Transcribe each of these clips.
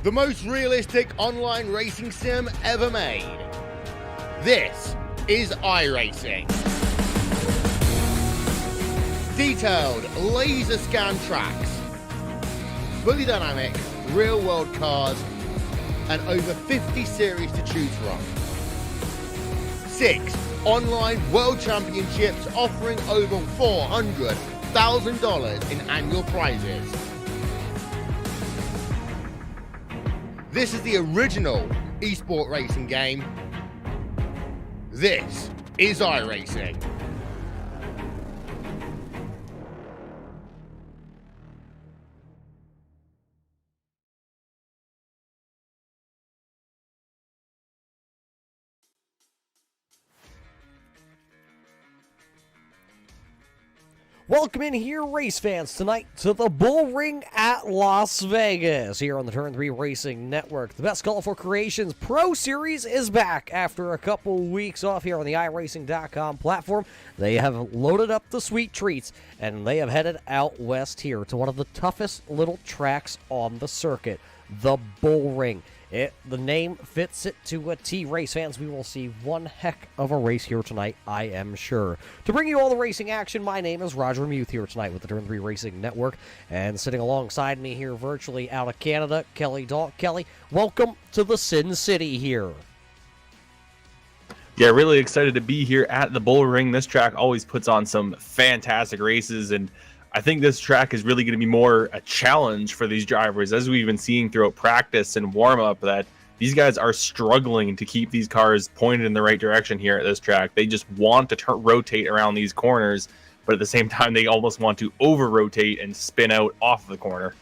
the most realistic online racing sim ever made. This is iRacing. Detailed laser scan tracks, fully dynamic real world cars, and over 50 series to choose from. 6 online world championships offering over $400,000 in annual prizes. This is the original esport racing game. This is iRacing. Welcome in here, race fans, tonight to the Bull Ring at Las Vegas, here on the Turn 3 Racing Network. The Best Colorful Creations Pro Series is back after a couple weeks off here on the iRacing.com platform. They have loaded up the sweet treats, and they have headed out west here to one of the toughest little tracks on the circuit, the Bull Ring. The name fits it to a T. Race fans, we will see one heck of a race here tonight, I am sure. To bring you all the racing action, my name is Roger Muth here tonight with the Turn 3 Racing Network. And sitting alongside me here virtually out of Canada, Kelly Dahl. Kelly, welcome to the Sin City here. Yeah, really excited to be here at the Bull Ring. This track always puts on some fantastic races, and I think this track is really going to be more a challenge for these drivers, as we've been seeing throughout practice and warm-up, that these guys are struggling to keep these cars pointed in the right direction here at this track. They just want to rotate around these corners, but at the same time, they almost want to over-rotate and spin out off the corner.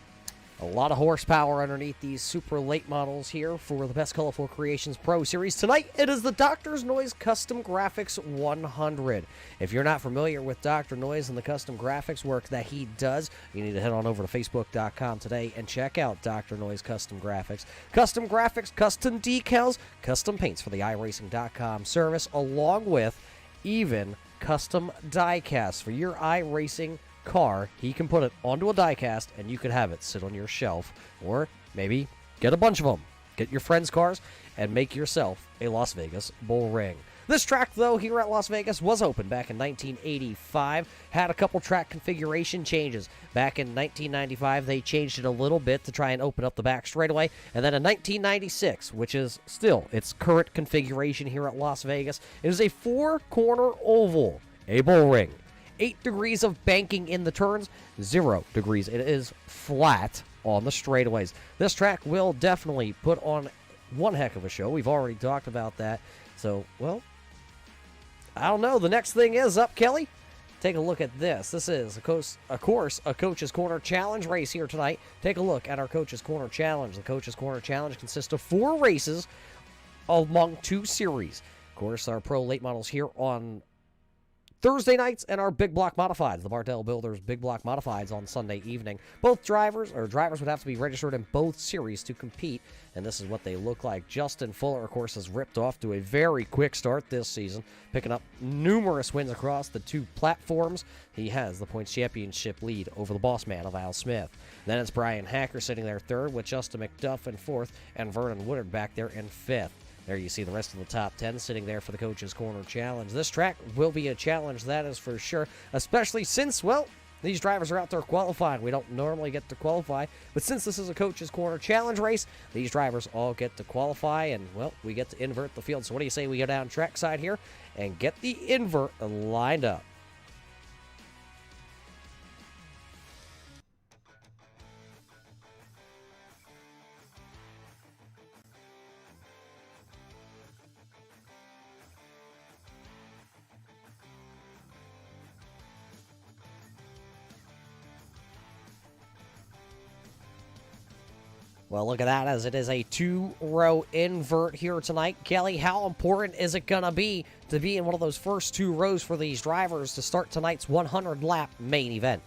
A lot of horsepower underneath these super late models here for the Best Colorful Creations Pro Series. Tonight, it is the Dr. Noise Custom Graphics 100. If you're not familiar with Dr. Noise and the custom graphics work that he does, you need to head on over to Facebook.com today and check out Dr. Noise Custom Graphics. Custom graphics, custom decals, custom paints for the iRacing.com service, along with even custom diecasts for your iRacing car. He can put it onto a diecast and you could have it sit on your shelf, or maybe get a bunch of them, get your friends' cars and make yourself a Las Vegas Bull Ring. This track, though, here at Las Vegas was opened back in 1985, had a couple track configuration changes. Back in 1995, they changed it a little bit to try and open up the back straightaway, and then in 1996, which is still its current configuration here at Las Vegas, it is a 4-corner oval, a bull ring. 8 degrees of banking in the turns, 0 degrees. It is flat on the straightaways. This track will definitely put on one heck of a show. We've already talked about that. So, well, I don't know. The next thing is up, Kelly. Take a look at this. This is, of course, a Coach's Corner Challenge race here tonight. Take a look at our Coach's Corner Challenge. The Coach's Corner Challenge consists of 4 races among 2 series. Of course, our pro late models here on Thursday nights, and our Big Block Modifieds, the Bartell Builders Big Block Modifieds on Sunday evening. Both drivers would have to be registered in both series to compete, and this is what they look like. Justin Fuller, of course, has ripped off to a very quick start this season, picking up numerous wins across the 2 platforms. He has the points championship lead over the boss man of Al Smith. Then it's Brian Hacker sitting there 3rd, with Justin McDuff in 4th, and Vernon Woodard back there in 5th. There you see the rest of the top 10 sitting there for the Coach's Corner Challenge. This track will be a challenge, that is for sure, especially since, well, these drivers are out there qualifying. We don't normally get to qualify, but since this is a Coach's Corner Challenge race, these drivers all get to qualify, and, well, we get to invert the field. So what do you say we go down trackside here and get the invert lined up? Well, look at that, as it is a 2-row invert here tonight. Kelly, how important is it going to be in one of those first 2 rows for these drivers to start tonight's 100-lap main event?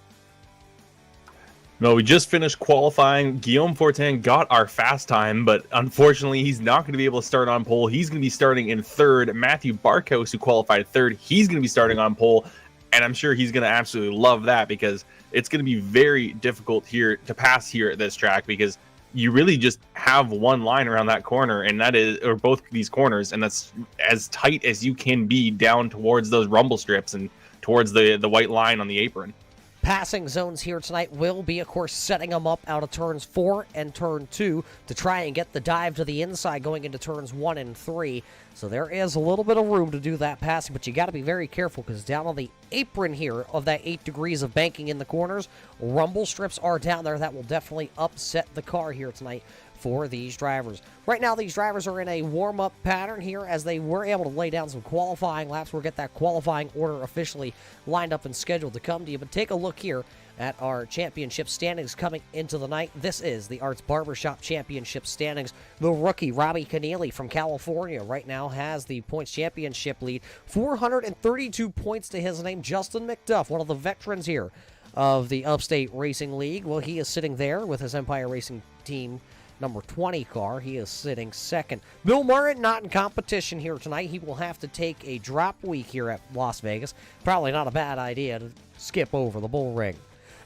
No, we just finished qualifying. Guillaume Fortin got our fast time, but unfortunately, he's not going to be able to start on pole. He's going to be starting in 3rd. Matthew Barkhouse, who qualified 3rd, he's going to be starting on pole, and I'm sure he's going to absolutely love that, because it's going to be very difficult here to pass here at this track, because you really just have one line around that corner, and that is, or both these corners, and that's as tight as you can be down towards those rumble strips and towards the white line on the apron. Passing zones here tonight will be, of course, setting them up out of turns 4 and turn 2 to try and get the dive to the inside going into turns 1 and 3. So there is a little bit of room to do that passing, but you got to be very careful because down on the apron here of that 8 degrees of banking in the corners, rumble strips are down there. That will definitely upset the car here tonight for these drivers. Right now, these drivers are in a warm-up pattern here as they were able to lay down some qualifying laps. We'll get that qualifying order officially lined up and scheduled to come to you. But take a look here at our championship standings coming into the night. This is the Arts Barbershop Championship standings. The rookie, Robbie Keneally from California, right now has the points championship lead. 432 points to his name. Justin McDuff, one of the veterans here of the Upstate Racing League. Well, he is sitting there with his Empire Racing team number 20 car. He is sitting second. Bill Martin not in competition here tonight. He will have to take a drop week here at Las Vegas. Probably not a bad idea to skip over the bull ring.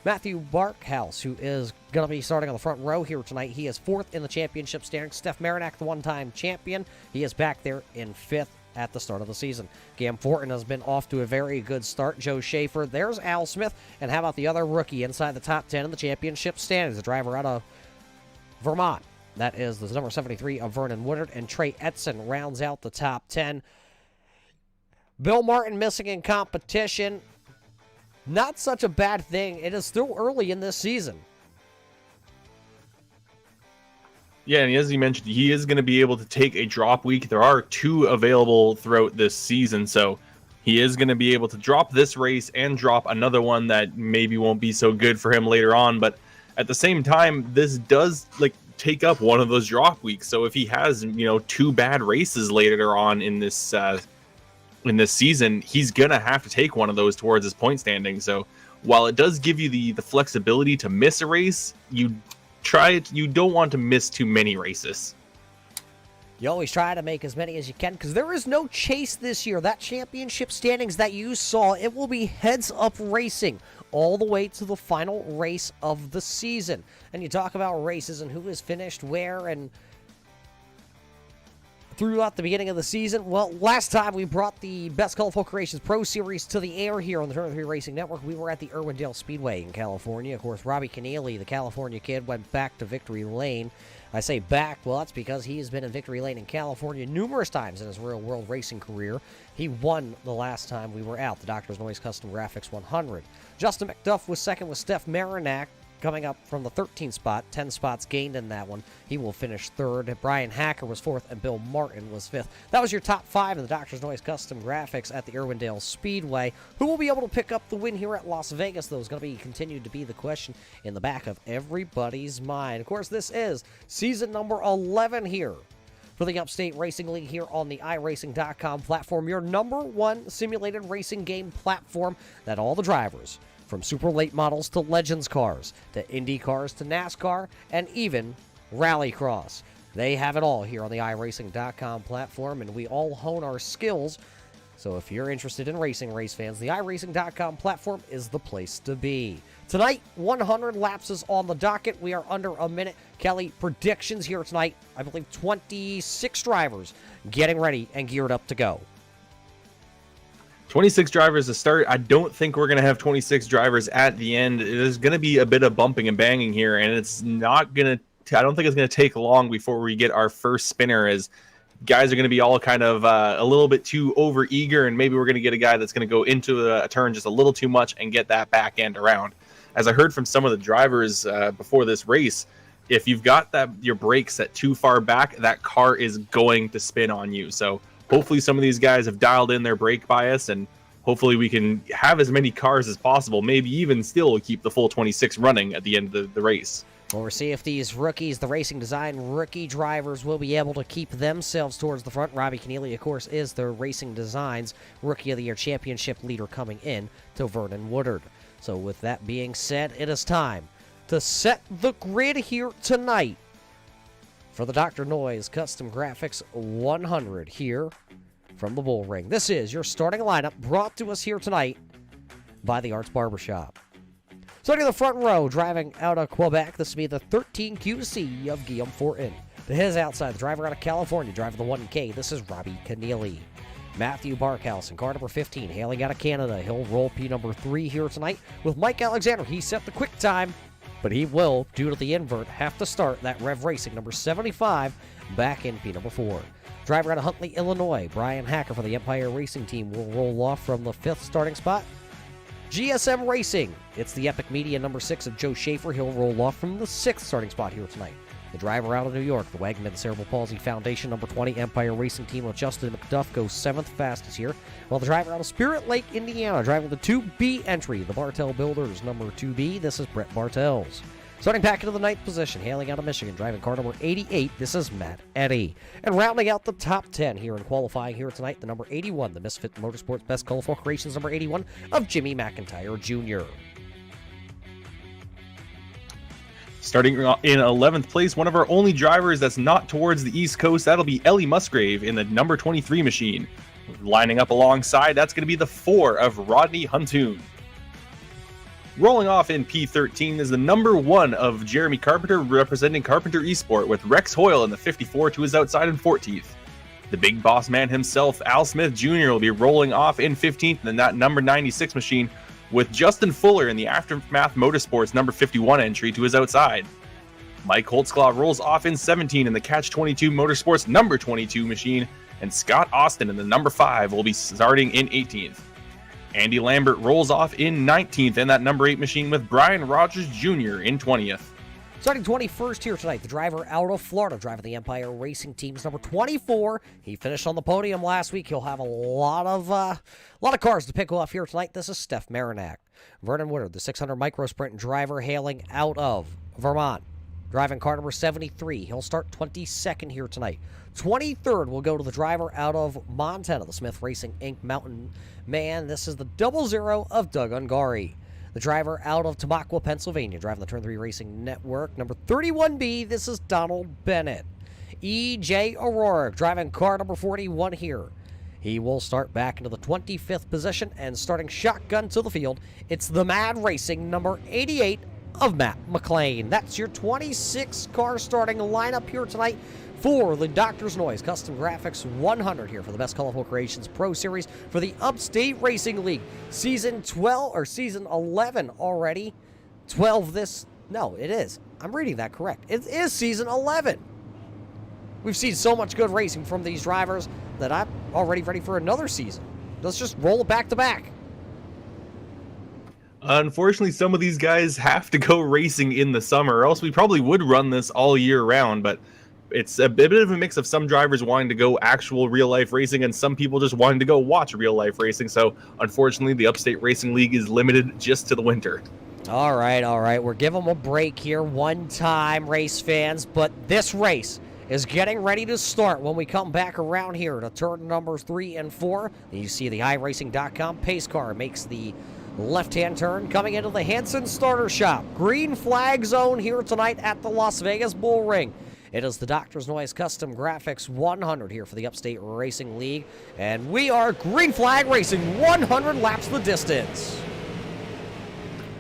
Matthew Barkhouse, who is going to be starting on the front row here tonight. He is 4th in the championship standings. Steph Marinac, the one-time champion. He is back there in 5th at the start of the season. Cam Fortin has been off to a very good start. Joe Schaefer. There's Al Smith. And how about the other rookie inside the top 10 in the championship standings? The driver out of Vermont. That is the number 73 of Vernon Woodard, and Trey Edson rounds out the top 10. Bill Martin missing in competition. Not such a bad thing. It is still early in this season. Yeah, and as you mentioned, he is going to be able to take a drop week. There are 2 available throughout this season, so he is going to be able to drop this race and drop another one that maybe won't be so good for him later on, but at the same time, this does take up one of those drop weeks. So if he has 2 bad races later on in this season, he's gonna have to take one of those towards his point standing. So while it does give you the flexibility to miss a race, you don't want to miss too many races. You always try to make as many as you can because there is no chase this year. That championship standings that you saw, it will be heads-up racing all the way to the final race of the season. And you talk about races and who has finished where and throughout the beginning of the season. Well, last time we brought the Best Colorful Creations Pro Series to the air here on the Turner 3 Racing Network, we were at the Irwindale Speedway in California. Of course, Robbie Keneally, the California kid, went back to Victory Lane. I say back, well, that's because he has been in Victory Lane in California numerous times in his real-world racing career. He won the last time we were out, the Doctor's Noise Custom Graphics 100. Justin McDuff was second with Steph Marinac, coming up from the 13th spot, 10 spots gained in that one. He will finish 3rd. Brian Hacker was 4th, and Bill Martin was 5th. That was your top 5 in the Doctor's Noise Custom Graphics at the Irwindale Speedway. Who will be able to pick up the win here at Las Vegas, though, is going to be continued to be the question in the back of everybody's mind. Of course, this is season number 11 here for the Upstate Racing League here on the iRacing.com platform, your number 1 simulated racing game platform that all the drivers, from super late models to Legends cars, to Indy cars to NASCAR, and even Rallycross. They have it all here on the iRacing.com platform, and we all hone our skills. So if you're interested in racing, race fans, the iRacing.com platform is the place to be. Tonight, 100 laps is on the docket. We are under a minute. Kelly, predictions here tonight. I believe 26 drivers getting ready and geared up to go. 26 drivers to start. I don't think we're going to have 26 drivers at the end. There's going to be a bit of bumping and banging here, and it's not going to, I don't think it's going to take long before we get our first spinner, as guys are going to be all kind of a little bit too over eager, and maybe we're going to get a guy that's going to go into a turn just a little too much and get that back end around. As I heard from some of the drivers before this race, if you've got your brakes set too far back, that car is going to spin on you. So hopefully some of these guys have dialed in their brake bias, and hopefully we can have as many cars as possible, maybe even still keep the full 26 running at the end of the race. Well, we'll see if these rookies, the Racing Design rookie drivers, will be able to keep themselves towards the front. Robbie Keneally, of course, is the Racing Designs Rookie of the Year championship leader coming in to Vernon Woodard. So with that being said, it is time to set the grid here tonight for the Dr. Noise Custom Graphics 100 here from the Bull Ring. This is your starting lineup brought to us here tonight by the Arts Barbershop. Starting in the front row, driving out of Quebec, this will be the 13QC of Guillaume Fortin. To his outside, the driver out of California, driving the 1K, this is Robbie Keneally. Matthew Barkhouse in car number 15, hailing out of Canada. He'll roll P number 3 here tonight with Mike Alexander. He set the quick time, but he will, due to the invert, have to start that Rev Racing number 75 back in P number 4. Driver out of Huntley, Illinois, Brian Hacker for the Empire Racing Team will roll off from the 5th starting spot. GSM Racing, it's the Epic Media number 6 of Joe Schaefer. He'll roll off from the 6th starting spot here tonight. The driver out of New York, the Wegman Cerebral Palsy Foundation number 20 Empire Racing Team with Justin McDuff goes 7th fastest here. While the driver out of Spirit Lake, Indiana, driving the 2B entry, the Bartell Builders number 2B, this is Brett Bartels. Starting back into the 9th position, hailing out of Michigan, driving car number 88, this is Matt Eddy. And rounding out the top 10 here in qualifying here tonight, the number 81, the Misfit Motorsports Best Colorful Creations number 81 of Jimmy McIntyre Jr. Starting in 11th place, one of our only drivers that's not towards the East Coast, that'll be Ellie Musgrave in the number 23 machine. Lining up alongside, that's going to be the 4 of Rodney Huntoon. Rolling off in P13 is the number 1 of Jeremy Carpenter, representing Carpenter Esport, with Rex Hoyle in the 54 to his outside in 14th. The big boss man himself, Al Smith Jr., will be rolling off in 15th in that number 96 machine, with Justin Fuller in the Aftermath Motorsports number 51 entry to his outside. Mike Holtzclaw rolls off in 17 in the Catch-22 Motorsports number 22 machine, and Scott Austin in the number 5 will be starting in 18th. Andy Lambert rolls off in 19th in that number 8 machine, with Brian Rogers Jr. in 20th. Starting 21st here tonight, the driver out of Florida, driving the Empire Racing Team's number 24. He finished on the podium last week. He'll have a lot of cars to pick off here tonight. This is Steph Marinac. Vernon Woodard, the 600 Micro Sprint driver, hailing out of Vermont, driving car number 73. He'll start 22nd here tonight. 23rd will go to the driver out of Montana, the Smith Racing Inc. Mountain Man. This is the 00 of Doug Ungari. The driver out of Tamaqua, Pennsylvania, driving the Turn 3 Racing Network, number 31B, this is Donald Bennett. E.J. O'Rourke, driving car number 41 here. He will start back into the 25th position, and starting shotgun to the field, it's the Mad Racing number 88 of Matt McLean. That's your 26 car starting lineup here tonight for the Doctor's Noise Custom Graphics 100 here for the Best Colorful Creations Pro Series for the Upstate Racing League. Season 12, or Season 11 already. 12 this, no, it is. I'm reading that correct. It is Season 11. We've seen so much good racing from these drivers that I'm already ready for another season. Let's just roll it back to back. Unfortunately, some of these guys have to go racing in the summer, or else we probably would run this all year round, but it's a bit of a mix of some drivers wanting to go actual real-life racing and some people just wanting to go watch real-life racing. So, unfortunately, the Upstate Racing League is limited just to the winter. All right. We're giving them a break here one time, race fans, but this race is getting ready to start when we come back around here to turn numbers 3 and 4. You see the iRacing.com pace car makes the left-hand turn coming into the Hanson starter shop. Green flag zone here tonight at the Las Vegas Bull Ring. It is the Doctor's Noise Custom Graphics 100 here for the Upstate Racing League. And we are green flag racing 100 laps the distance.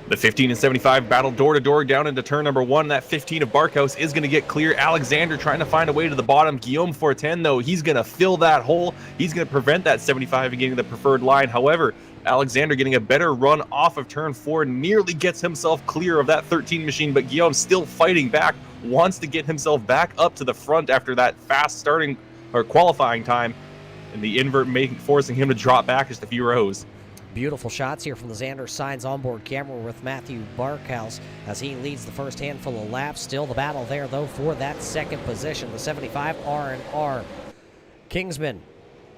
The 15 and 75 battle door-to-door down into turn number 1. That 15 of Barkhouse is going to get clear. Alexander trying to find a way to the bottom. Guillaume Fortin, though, he's going to fill that hole. He's going to prevent that 75 getting the preferred line. However, Alexander getting a better run off of turn 4 nearly gets himself clear of that 13 machine, but Guillaume still fighting back, wants to get himself back up to the front after that fast starting or qualifying time, and the invert forcing him to drop back just a few rows. Beautiful shots here from the Xander Signs onboard camera with Matthew Barkhouse as he leads the first handful of laps. Still the battle there, though, for that second position. The 75 R&R Kinsman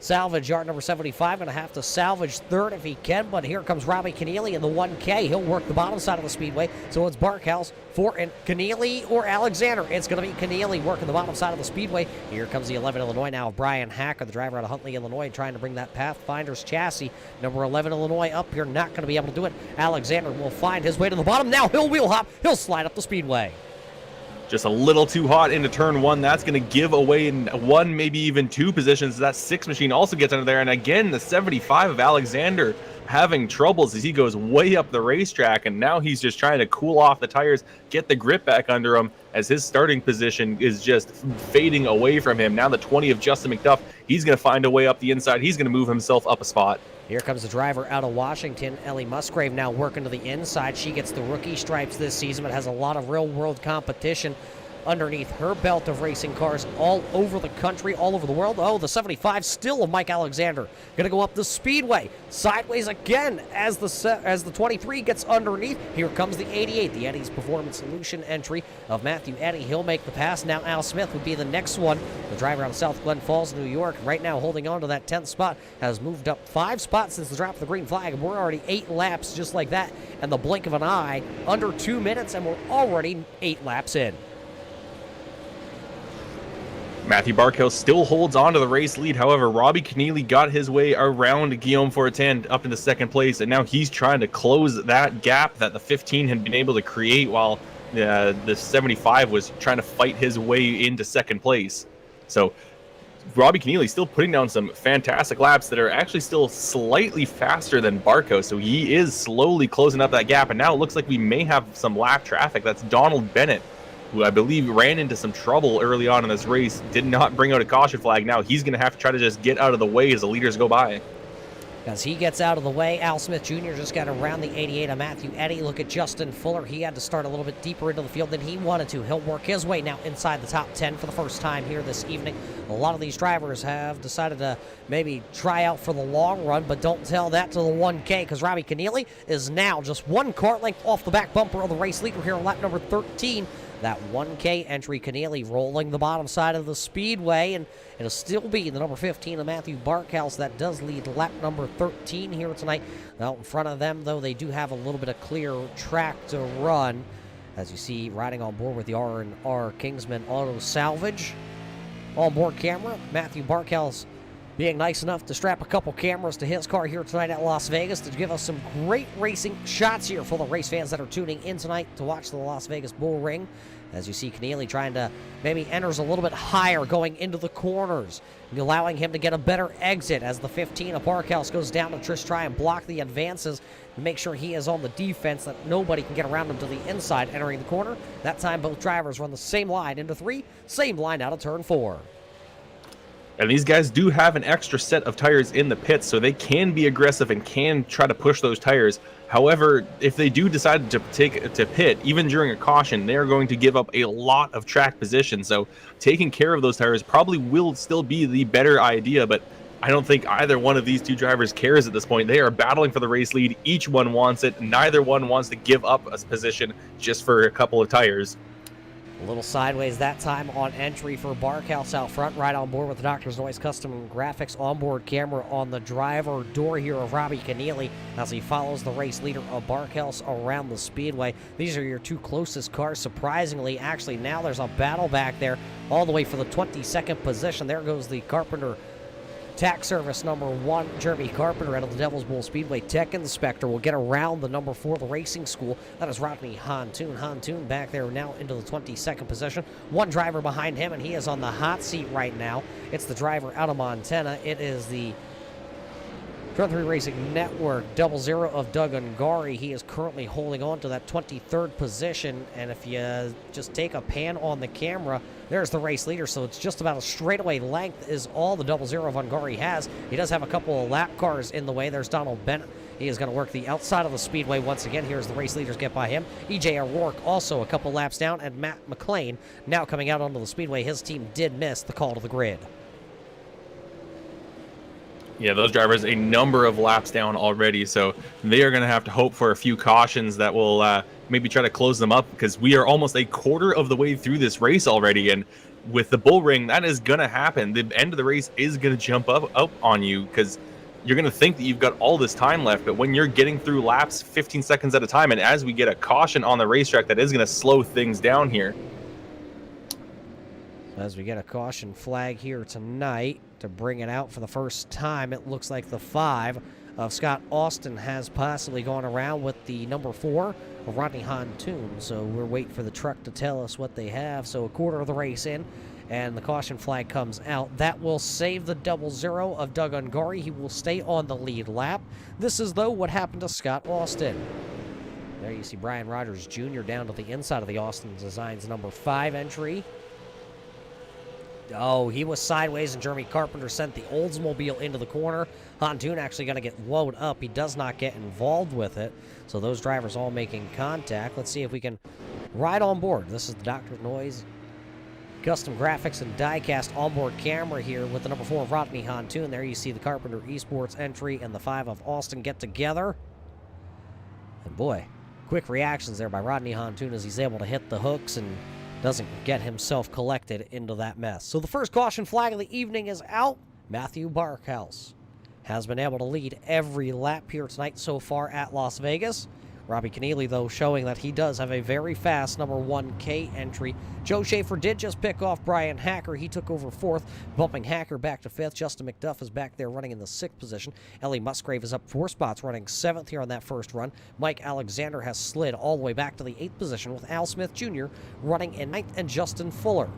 Salvage, yard number 75, going to have to salvage third if he can, but here comes Robbie Keneally in the 1K. He'll work the bottom side of the speedway, so it's Barkhouse, Fortin, Keneally, or Alexander. It's going to be Keneally working the bottom side of the speedway. Here comes the 11 Illinois now, Brian Hacker, the driver out of Huntley, Illinois, trying to bring that Pathfinder's chassis. Number 11 Illinois up here, not going to be able to do it. Alexander will find his way to the bottom. Now he'll wheel hop. He'll slide up the speedway. Just a little too hot into turn 1. That's going to give away in 1, maybe even 2 positions. That 6 machine also gets under there. And again, the 75 of Alexander having troubles as he goes way up the racetrack. And now he's just trying to cool off the tires, get the grip back under him as his starting position is just fading away from him. Now the 20 of Justin McDuff, he's going to find a way up the inside. He's going to move himself up a spot. Here comes the driver out of Washington, Ellie Musgrave, now working to the inside. She gets the rookie stripes this season, but has a lot of real-world competition underneath her belt of racing cars all over the country, all over the world. Oh, the 75 still of Mike Alexander. Going to go up the speedway. Sideways again as the 23 gets underneath. Here comes the 88, the Eddie's Performance Solution entry of Matthew Eddy. He'll make the pass. Now Al Smith would be the next one. The driver out of South Glen Falls, New York, right now holding on to that 10th spot, has moved up 5 spots since the drop of the green flag. And we're already 8 laps just like that in the blink of an eye. Under 2 minutes, and we're already 8 laps in. Matthew Barkhouse still holds on to the race lead. However, Robbie Keneally got his way around Guillaume Fortin up into 2nd place, and now he's trying to close that gap that the 15 had been able to create while the 75 was trying to fight his way into 2nd place. So Robbie Keneally still putting down some fantastic laps that are actually still slightly faster than Barkhouse, so he is slowly closing up that gap, and now it looks like we may have some lap traffic. That's Donald Bennett, who I believe ran into some trouble early on in this race, did not bring out a caution flag. Now he's going to have to try to just get out of the way as the leaders go by. As he gets out of the way, Al Smith Jr. just got around the 88 of Matthew Eddy. Look at Justin Fuller. He had to start a little bit deeper into the field than he wanted to. He'll work his way now inside the top 10 for the first time here this evening. A lot of these drivers have decided to maybe try out for the long run, but don't tell that to the 1K, because Robbie Keneally is now just 1 car length off the back bumper of the race leader here on lap number 13. That 1K entry, Keneally rolling the bottom side of the speedway, and it'll still be the number 15 of Matthew Barkhouse that does lead lap number 13 here tonight. Out in front of them, though, they do have a little bit of clear track to run. As you see, riding on board with the R&R Kinsman Auto Salvage. On board camera, Matthew Barkhouse being nice enough to strap a couple cameras to his car here tonight at Las Vegas to give us some great racing shots here for the race fans that are tuning in tonight to watch the Las Vegas Bull Ring. As you see, Keneally trying to maybe enters a little bit higher going into the corners, allowing him to get a better exit as the 15 of Barkhouse goes down to try and block the advances and make sure he is on the defense that nobody can get around him to the inside entering the corner. That time both drivers run the same line into 3, same line out of turn 4. And these guys do have an extra set of tires in the pits, so they can be aggressive and can try to push those tires. However, if they do decide to pit, even during a caution, they are going to give up a lot of track position. So taking care of those tires probably will still be the better idea, but I don't think either one of these 2 drivers cares at this point. They are battling for the race lead. Each one wants it. Neither one wants to give up a position just for a couple of tires. A little sideways that time on entry for Barkhouse out front, right on board with the Doctor's Noise Custom Graphics onboard camera on the driver door here of Robbie Keneally as he follows the race leader of Barkhouse around the speedway. These are your 2 closest cars, surprisingly. Actually, now there's a battle back there all the way for the 22nd position. There goes the Carpenter Tax Service number 1, Jeremy Carpenter out of the Devil's Bowl Speedway Tech Inspector will get around the number 4, the Racing School. That is Rodney Hantoon. Hantoon back there now into the 22nd position. 1 driver behind him, and he is on the hot seat right now. It's the driver out of Montana. It is the Turn 3 Racing Network 00 of Doug Ungari. He is currently holding on to that 23rd position, and if you just take a pan on the camera, there's the race leader, so it's just about a straightaway length is all the 00 of Ungari has. He does have a couple of lap cars in the way. There's Donald Bennett. He is going to work the outside of the speedway once again. Here's the race leaders get by him. E.J. O'Rourke also a couple laps down, and Matt McLean now coming out onto the speedway. His team did miss the call to the grid. Yeah, those drivers a number of laps down already, so they are going to have to hope for a few cautions that will maybe try to close them up, because we are almost a quarter of the way through this race already, and with the bull ring, that is going to happen. The end of the race is going to jump up on you, because you're going to think that you've got all this time left, but when you're getting through laps 15 seconds at a time, and as we get a caution on the racetrack, that is going to slow things down here. As we get a caution flag here tonight to bring it out for the first time, it looks like the 5 of Scott Austin has possibly gone around with the number 4 Rodney Hanson. So we're waiting for the truck to tell us what they have. So a quarter of the race in, and the caution flag comes out. That will save the 0-0 of Doug Ungari. He will stay on the lead lap. This is, though, what happened to Scott Austin. There you see Brian Rogers Jr. down to the inside of the Austin Designs number 5 entry. Oh, he was sideways, and Jeremy Carpenter sent the Oldsmobile into the corner. Hantoon actually going to get wound up. He does not get involved with it. So those drivers all making contact. Let's see if we can ride on board. This is the Dr. Noise Custom Graphics and Diecast onboard camera here with the number 4 of Rodney Hantoon. There you see the Carpenter Esports entry and the 5 of Austin get together. And boy, quick reactions there by Rodney Hantoon as he's able to hit the hooks and doesn't get himself collected into that mess. So the first caution flag of the evening is out. Matthew Barkhouse has been able to lead every lap here tonight so far at Las Vegas. Robbie Keneally, though, showing that he does have a very fast number 1K entry. Joe Schaefer did just pick off Brian Hacker. He took over 4th, bumping Hacker back to 5th. Justin McDuff is back there running in the 6th position. Ellie Musgrave is up 4 spots, running 7th here on that first run. Mike Alexander has slid all the way back to the 8th position with Al Smith Jr. running in 9th, and Justin Fuller.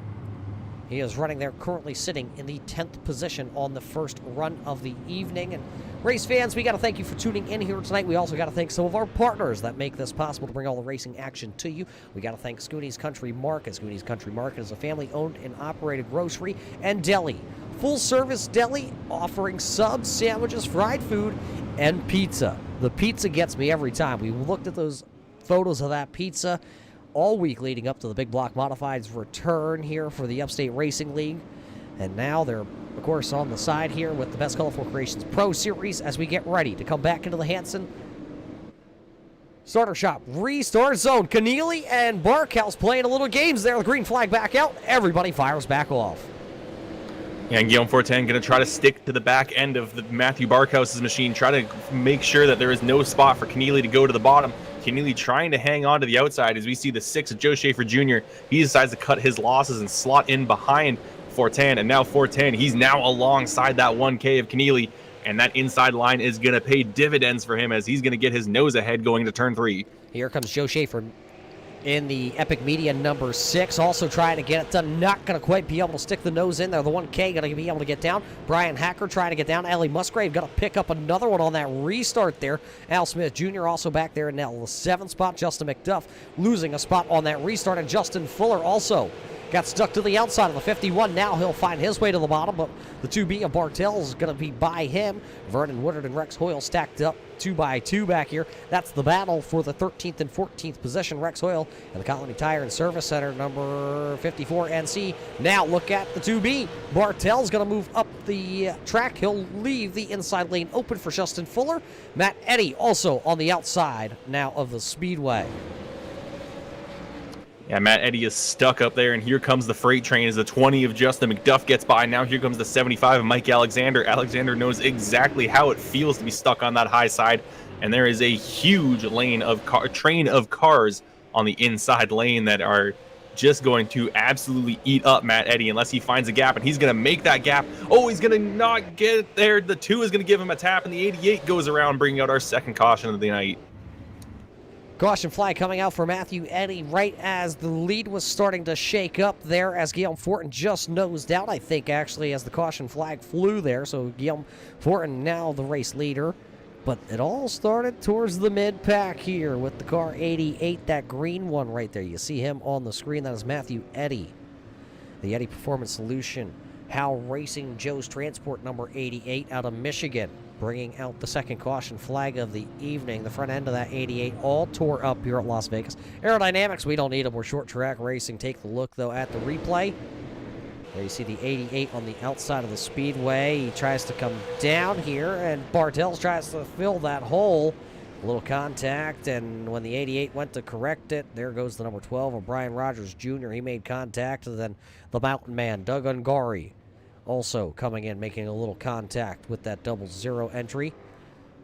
He is running there, currently sitting in the 10th position on the first run of the evening. And race fans, we got to thank you for tuning in here tonight. We also got to thank some of our partners that make this possible to bring all the racing action to you. We got to thank Schoony's Country Market. Schoony's Country Market is a family-owned and operated grocery and deli. Full-service deli offering subs, sandwiches, fried food, and pizza. The pizza gets me every time. We looked at those photos of that pizza all week leading up to the Big Block Modifieds return here for the Upstate Racing League. And now they're, of course, on the side here with the Best Colorful Creations Pro Series as we get ready to come back into the Hanson Starter Shop Restart Zone. Keneally and Barkhouse playing a little games there. The green flag back out. Everybody fires back off. Yeah, and Guillaume Fortin going to try to stick to the back end of the Matthew Barkhouse's machine, try to make sure that there is no spot for Keneally to go to the bottom. Keneally trying to hang on to the outside as we see the 6 of Joe Schaefer Jr. He decides to cut his losses and slot in behind Fortin. And now Fortin, he's now alongside that 1K of Keneally. And that inside line is going to pay dividends for him as he's going to get his nose ahead going to turn 3. Here comes Joe Schaefer in the Epic Media number 6, also trying to get it done. Not going to quite be able to stick the nose in there. The 1K going to be able to get down. Brian Hacker trying to get down. Ellie Musgrave going to pick up another one on that restart there. Al Smith Jr. also back there in now the 7th spot. Justin McDuff losing a spot on that restart. And Justin Fuller also got stuck to the outside of the 51. Now he'll find his way to the bottom, but the 2B of Bartell is going to be by him. Vernon Woodard and Rex Hoyle stacked up 2 by 2 back here. That's the battle for the 13th and 14th position. Rex Hoyle and the Colony Tire and Service Center, number 54 NC. Now look at the 2B. Bartell's going to move up the track. He'll leave the inside lane open for Justin Fuller. Matt Eddy also on the outside now of the speedway. Yeah, Matt Eddy is stuck up there, and here comes the freight train as the 20 of Justin McDuff gets by. Now here comes the 75 of Mike Alexander. Alexander knows exactly how it feels to be stuck on that high side, and there is a huge train of cars on the inside lane that are just going to absolutely eat up Matt Eddy unless he finds a gap, and he's going to make that gap. Oh, he's going to not get it there. The 2 is going to give him a tap, and the 88 goes around, bringing out our second caution of the night. Caution flag coming out for Matthew Eddy right as the lead was starting to shake up there as Guillaume Fortin just nosed out, I think, actually, as the caution flag flew there. So Guillaume Fortin now the race leader. But it all started towards the mid-pack here with the car 88, that green one right there. You see him on the screen. That is Matthew Eddy. The Eddy Performance Solution. Howe Racing Joe's Transport number 88 out of Michigan, bringing out the second caution flag of the evening. The front end of that 88 all tore up here at Las Vegas. Aerodynamics, we don't need them. We're short track racing. Take the look, though, at the replay. There you see the 88 on the outside of the speedway. He tries to come down here, and Bartels tries to fill that hole. A little contact, and when the 88 went to correct it, there goes the number 12 of Brian Rogers Jr. He made contact, and then the mountain man, Doug Ungari, also coming in, making a little contact with that 00 entry.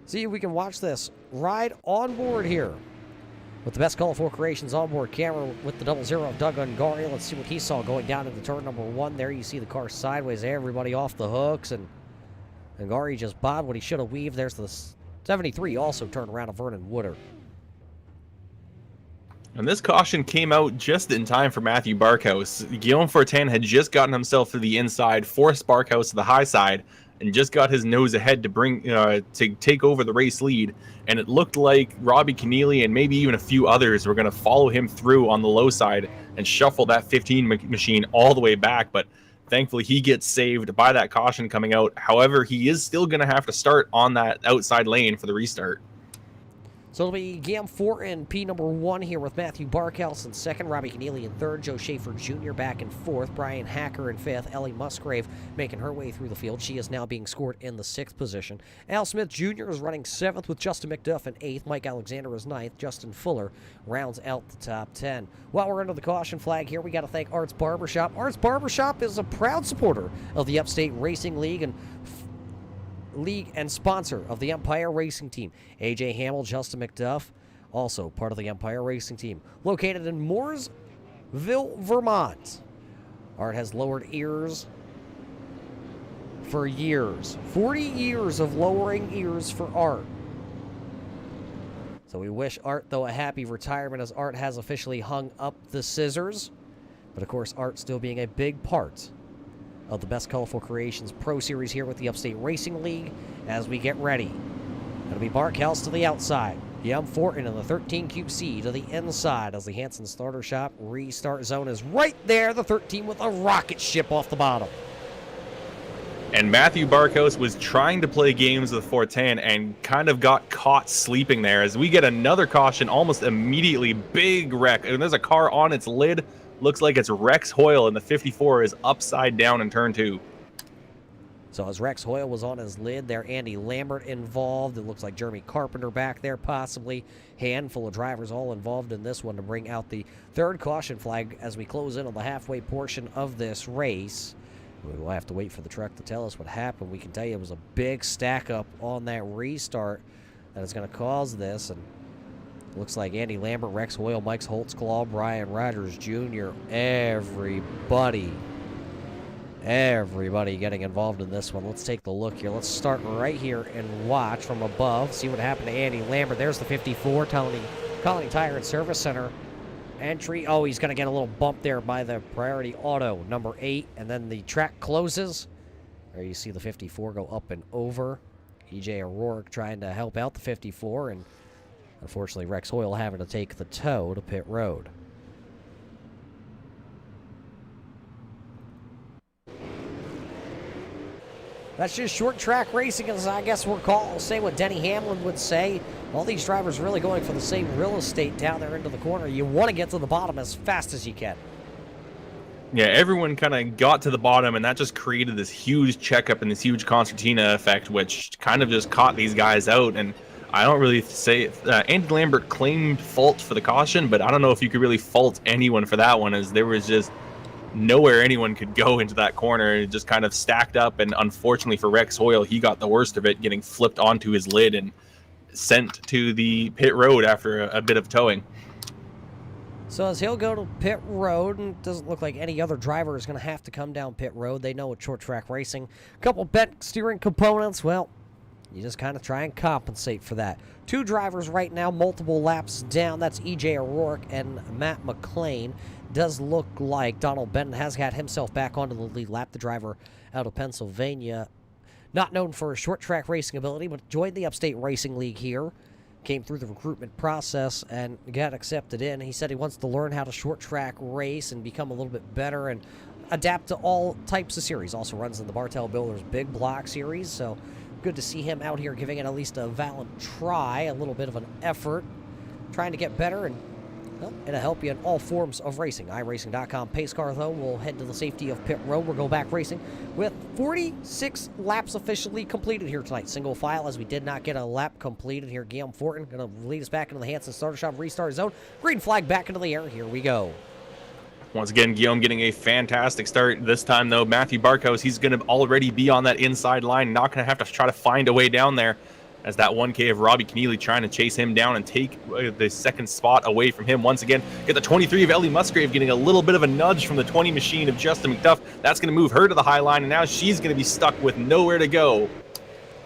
See if we can watch this ride on board here with the Best Colorful Creations onboard camera with the 00 of Doug Ungari. Let's see what he saw going down into turn number 1. There you see the car sideways, everybody off the hooks, and Ungari just bobbed what he should have weaved. There's the 73 also turned around to Vernon Woodard. And this caution came out just in time for Matthew Barkhouse. Guillaume Fortin had just gotten himself to the inside, forced Barkhouse to the high side, and just got his nose ahead to take over the race lead. And it looked like Robbie Keneally and maybe even a few others were going to follow him through on the low side and shuffle that 15 machine all the way back. But thankfully, he gets saved by that caution coming out. However, he is still going to have to start on that outside lane for the restart. So it'll be Guillaume Fortin, P number 1 here with Matthew Barkhouse in second, Robbie Keneally in third, Joe Schaefer Jr. back in fourth, Brian Hacker in fifth, Ellie Musgrave making her way through the field. She is now being scored in the 6th position. Al Smith Jr. is running 7th with Justin McDuff in 8th. Mike Alexander is 9th. Justin Fuller rounds out the top 10. While we're under the caution flag here, we got to thank Arts Barbershop. Arts Barbershop is a proud supporter of the Upstate Racing League and sponsor of the Empire Racing Team. AJ Hamill, Justin McDuff, also part of the Empire Racing Team. Located in Mooresville, Vermont. Art has lowered ears for years. 40 years of lowering ears for Art. So we wish Art, though, a happy retirement, as Art has officially hung up the scissors. But, of course, Art still being a big part of the Best Colorful Creations Pro Series here with the Upstate Racing League as we get ready. It'll be Barkhouse to the outside. Guillaume Fortin in the 13 QC to the inside as the Hanson starter shop restart zone is right there. The 13 with a rocket ship off the bottom. And Matthew Barkhouse was trying to play games with Fortin and kind of got caught sleeping there as we get another caution almost immediately. Big wreck. And there's a car on its lid. Looks like it's Rex Hoyle, and the 54 is upside down in turn 2. So as Rex Hoyle was on his lid there, Andy Lambert involved. It looks like Jeremy Carpenter back there possibly. Handful of drivers all involved in this one to bring out the 3rd caution flag as we close in on the halfway portion of this race. We'll have to wait for the truck to tell us what happened. We can tell you it was a big stack up on that restart that is going to cause this. And looks like Andy Lambert, Rex Hoyle, Mike Holtzclaw, Brian Rogers Jr., everybody getting involved in this one. Let's take the look here. Let's start right here and watch from above, see what happened to Andy Lambert. There's the 54, Colony Tire and Service Center entry. Oh, he's going to get a little bump there by the Priority Auto, number 8, and then the track closes. There you see the 54 go up and over. EJ O'Rourke trying to help out the 54, and unfortunately, Rex Hoyle having to take the tow to pit road. That's just short track racing, as I guess we'll say what Denny Hamlin would say. All these drivers really going for the same real estate down there into the corner. You want to get to the bottom as fast as you can. Yeah, everyone kind of got to the bottom, and that just created this huge checkup and this huge concertina effect, which kind of just caught these guys out. And I don't really say Andy Lambert claimed fault for the caution, but I don't know if you could really fault anyone for that one, as there was just nowhere anyone could go into that corner. It just kind of stacked up, and unfortunately for Rex Hoyle, he got the worst of it, getting flipped onto his lid and sent to the pit road after a bit of towing. So as he'll go to pit road, and it doesn't look like any other driver is going to have to come down pit road. They know it's short track racing. A couple bent steering components, well, you just kind of try and compensate for that. 2 drivers right now, multiple laps down. That's EJ O'Rourke and Matt McLean. Does look like Donald Benton has got himself back onto the lead lap. The driver out of Pennsylvania, not known for his short track racing ability, but joined the Upstate Racing League here. Came through the recruitment process and got accepted in. He said he wants to learn how to short track race and become a little bit better and adapt to all types of series. Also runs in the Bartel Builders Big Block Series, so good to see him out here giving it at least a valiant try, a little bit of an effort, trying to get better, and well, it'll help you in all forms of racing. iRacing.com. Pace car, though, will head to the safety of pit road. We'll go back racing with 46 laps officially completed here tonight. Single file, as we did not get a lap completed here. Guillaume Fortin going to lead us back into the Hanson starter shop restart zone. Green flag back into the air. Here we go. Once again, Guillaume getting a fantastic start. This time, though, Matthew Barkhouse, he's going to already be on that inside line. Not going to have to try to find a way down there, as that 1K of Robbie Keneally trying to chase him down and take the second spot away from him. Once again, get the 23 of Ellie Musgrave getting a little bit of a nudge from the 20 machine of Justin McDuff. That's going to move her to the high line, and now she's going to be stuck with nowhere to go.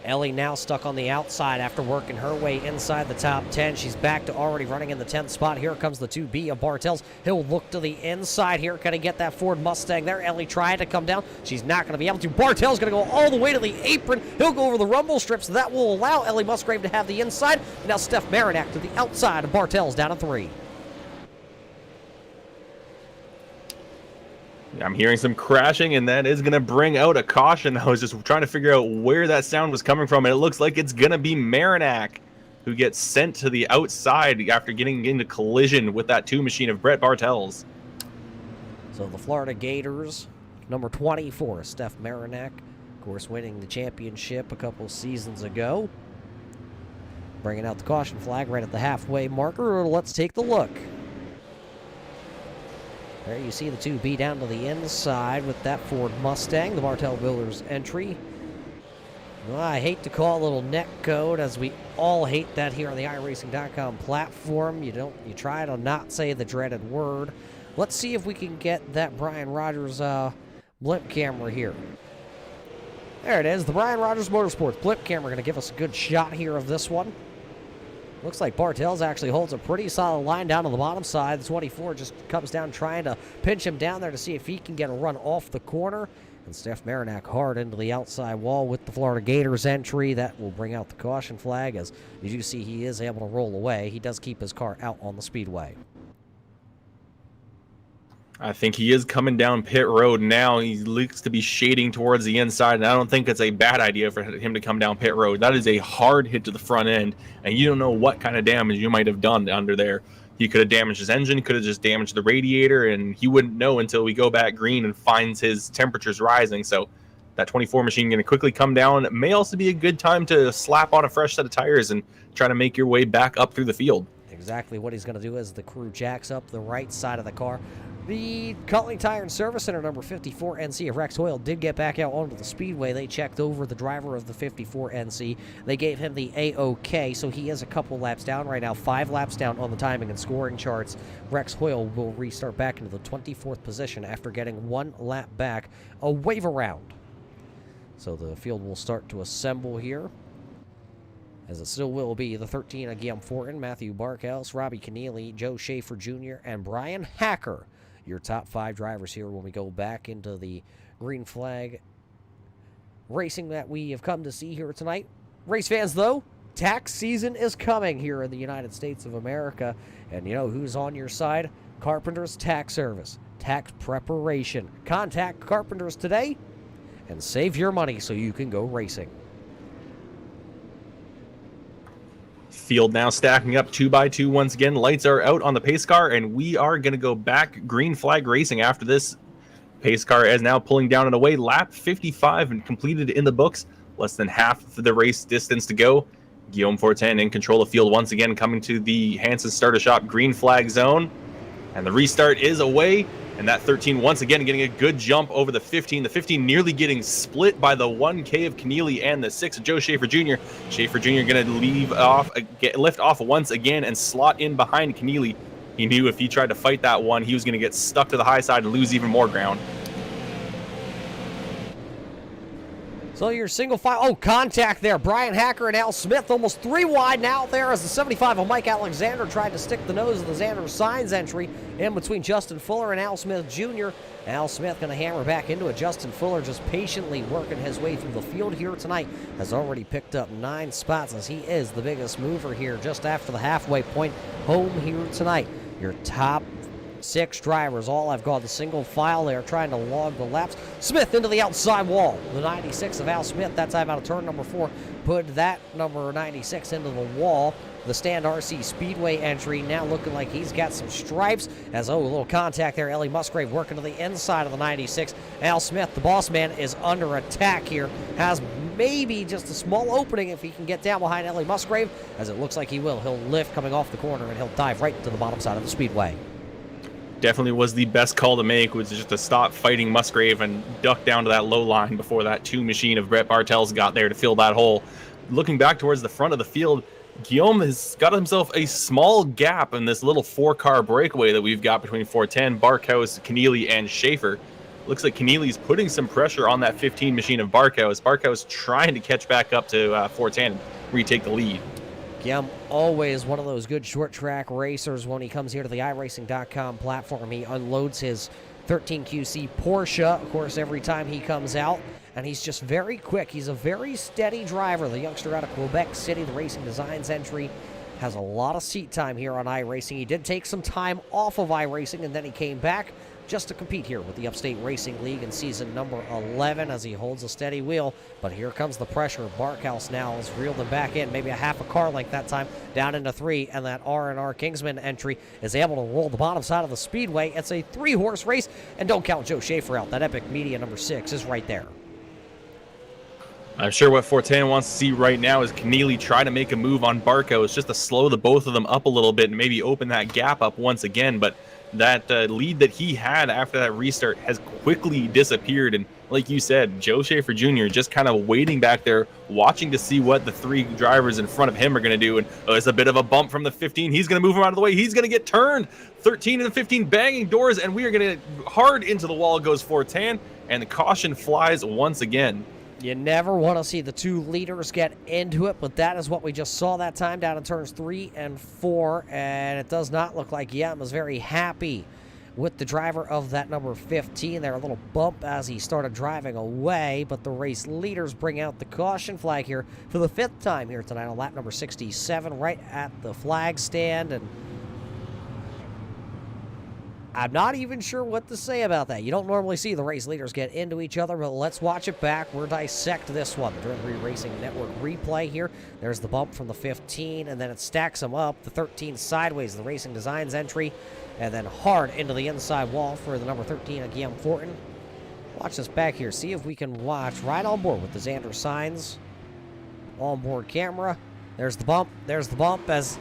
Ellie now stuck on the outside after working her way inside the top 10. She's back to already running in the 10th spot. Here comes the 2B of Bartels. He'll look to the inside here. Can he get that Ford Mustang there? Ellie trying to come down. She's not going to be able to. Bartel's going to go all the way to the apron. He'll go over the rumble strips. That will allow Ellie Musgrave to have the inside. And now Steph Marinac to the outside of Bartel's down to 3. I'm hearing some crashing, and that is going to bring out a caution. I was just trying to figure out where that sound was coming from, and it looks like it's going to be Marinac who gets sent to the outside after getting into collision with that 2 machine of Brett Bartels. So the Florida Gators, number 24, Steph Marinac, of course, winning the championship a couple seasons ago. Bringing out the caution flag right at the halfway marker. Let's take the look. There you see the 2B down to the inside with that Ford Mustang, the Bartel Builders entry. Well, I hate to call it a little neck code, as we all hate that here on the iRacing.com platform. You try to not say the dreaded word. Let's see if we can get that Brian Rogers blimp camera here. There it is, the Brian Rogers Motorsports blimp camera. Going to give us a good shot here of this one. Looks like Bartels actually holds a pretty solid line down on the bottom side. The 24 just comes down trying to pinch him down there to see if he can get a run off the corner. And Steph Marinac hard into the outside wall with the Florida Gators entry. That will bring out the caution flag, as you do see he is able to roll away. He does keep his car out on the speedway. I think he is coming down pit road now. He looks to be shading towards the inside, and I don't think it's a bad idea for him to come down pit road. That is a hard hit to the front end, and you don't know what kind of damage you might have done under there. He could have damaged his engine, could have just damaged the radiator, and he wouldn't know until we go back green and finds his temperatures rising. So that 24 machine going to quickly come down. It may also be a good time to slap on a fresh set of tires and try to make your way back up through the field. Exactly what he's going to do as the crew jacks up the right side of the car. The Cutling Tire and Service Center number 54 NC of Rex Hoyle did get back out onto the speedway. They checked over the driver of the 54 NC. They gave him the A-OK, so he is a couple laps down right now, 5 laps down on the timing and scoring charts. Rex Hoyle will restart back into the 24th position after getting 1 lap back, a wave around. So the field will start to assemble here, as it still will be the 13 of Guillaume Fortin, Matthew Barkhouse, Robbie Keneally, Joe Schaefer Jr., and Brian Hacker. Your top 5 drivers here when we go back into the green flag racing that we have come to see here tonight. Race fans, though, tax season is coming here in the United States of America. And you know who's on your side? Carpenters Tax Service. Tax preparation. Contact Carpenters today and save your money so you can go racing. Field now stacking up 2x2 once again. Lights are out on the pace car, and we are going to go back green flag racing after this. Pace car is now pulling down and away. Lap 55 and completed in the books. Less than half of the race distance to go. Guillaume Fortin in control of field once again, coming to the Hanson starter shop green flag zone. And the restart is away. And that 13 once again getting a good jump over the 15. The 15 nearly getting split by the 1K of Keneally and the 6 of Joe Schaefer Jr. Schaefer Jr. going to lift off once again and slot in behind Keneally. He knew if he tried to fight that one, he was going to get stuck to the high side and lose even more ground. So your single file, contact there. Brian Hacker and Al Smith almost 3 wide now there as the 75 of Mike Alexander tried to stick the nose of the Xander Signs entry in between Justin Fuller and Al Smith Jr. Al Smith going to hammer back into it. Justin Fuller just patiently working his way through the field here tonight. Has already picked up 9 spots as he is the biggest mover here just after the halfway point home here tonight. Your top 6 drivers all have gone the single file. They are trying to log the laps. Smith into the outside wall. The 96 of Al Smith, that time out of turn number 4, put that number 96 into the wall. The Stand RC Speedway entry now looking like he's got some stripes. As, a little contact there. Ellie Musgrave working to the inside of the 96. Al Smith, the boss man, is under attack here. Has maybe just a small opening if he can get down behind Ellie Musgrave, as it looks like he will. He'll lift coming off the corner, and he'll dive right to the bottom side of the speedway. Definitely was the best call to make, was just to stop fighting Musgrave and duck down to that low line before that 2 machine of Brett Bartels got there to fill that hole. Looking back towards the front of the field, Guillaume has got himself a small gap in this little 4-car breakaway that we've got between 410, Barkhouse, Keneally, and Schaefer. looks like Keneally's putting some pressure on that 15 machine of Barkos. Barkos trying to catch back up to 410 and retake the lead. Guillaume, always one of those good short track racers. When he comes here to the iRacing.com platform, he unloads his 13QC Porsche, of course, every time he comes out. And he's just very quick. He's a very steady driver. The youngster out of Quebec City, the Racing Designs entry, has a lot of seat time here on iRacing. He did take some time off of iRacing, and then he came back just to compete here with the Upstate Racing League in season number 11 as he holds a steady wheel. But here comes the pressure. Barkhouse now has reeled him back in, maybe a half a car length that time, down into 3, and that R&R Kinsman entry is able to roll the bottom side of the speedway. It's a 3-horse race, and don't count Joe Schaefer out. That Epic Media number 6 is right there. I'm sure what 410 wants to see right now is Keneally try to make a move on Barkos just to slow the both of them up a little bit and maybe open that gap up once again. But that lead that he had after that restart has quickly disappeared. And like you said, Joe Schaefer Jr. just kind of waiting back there, watching to see what the 3 drivers in front of him are going to do. And there's a bit of a bump from the 15. He's going to move him out of the way. He's going to get turned. 13 and 15 banging doors, and we are going to hard into the wall goes 410, and the caution flies once again. You never want to see the 2 leaders get into it, but that is what we just saw that time down in turns 3 and 4, and it does not look like Yam was very happy with the driver of that number 15 there. A little bump as he started driving away, but the race leaders bring out the caution flag here for the 5th time here tonight on lap number 67, right at the flag stand, and I'm not even sure what to say about that. You don't normally see the race leaders get into each other, but let's watch it back. We'll dissect this one. The Driven Racing Network replay here. There's the bump from the 15, and then it stacks them up. The 13 sideways, the Racing Designs entry, and then hard into the inside wall for the number 13 of Guillaume Fortin. Watch this back here. See if we can watch right on board with the Xander signs. On-board camera. There's the bump. There's the bump as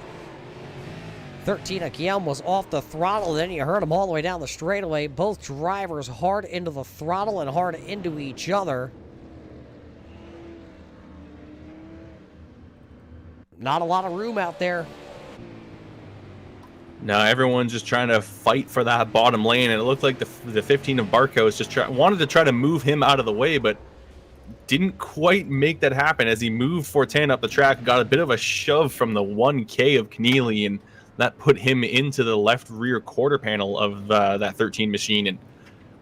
13 of Guillaume was off the throttle. Then you heard him all the way down the straightaway. Both drivers hard into the throttle and hard into each other. Not a lot of room out there. No, everyone's just trying to fight for that bottom lane, and it looked like the 15 of Barkos just wanted to try to move him out of the way, but didn't quite make that happen as he moved 410 up the track, got a bit of a shove from the 1K of Keneally, and that put him into the left rear quarter panel of that 13 machine. And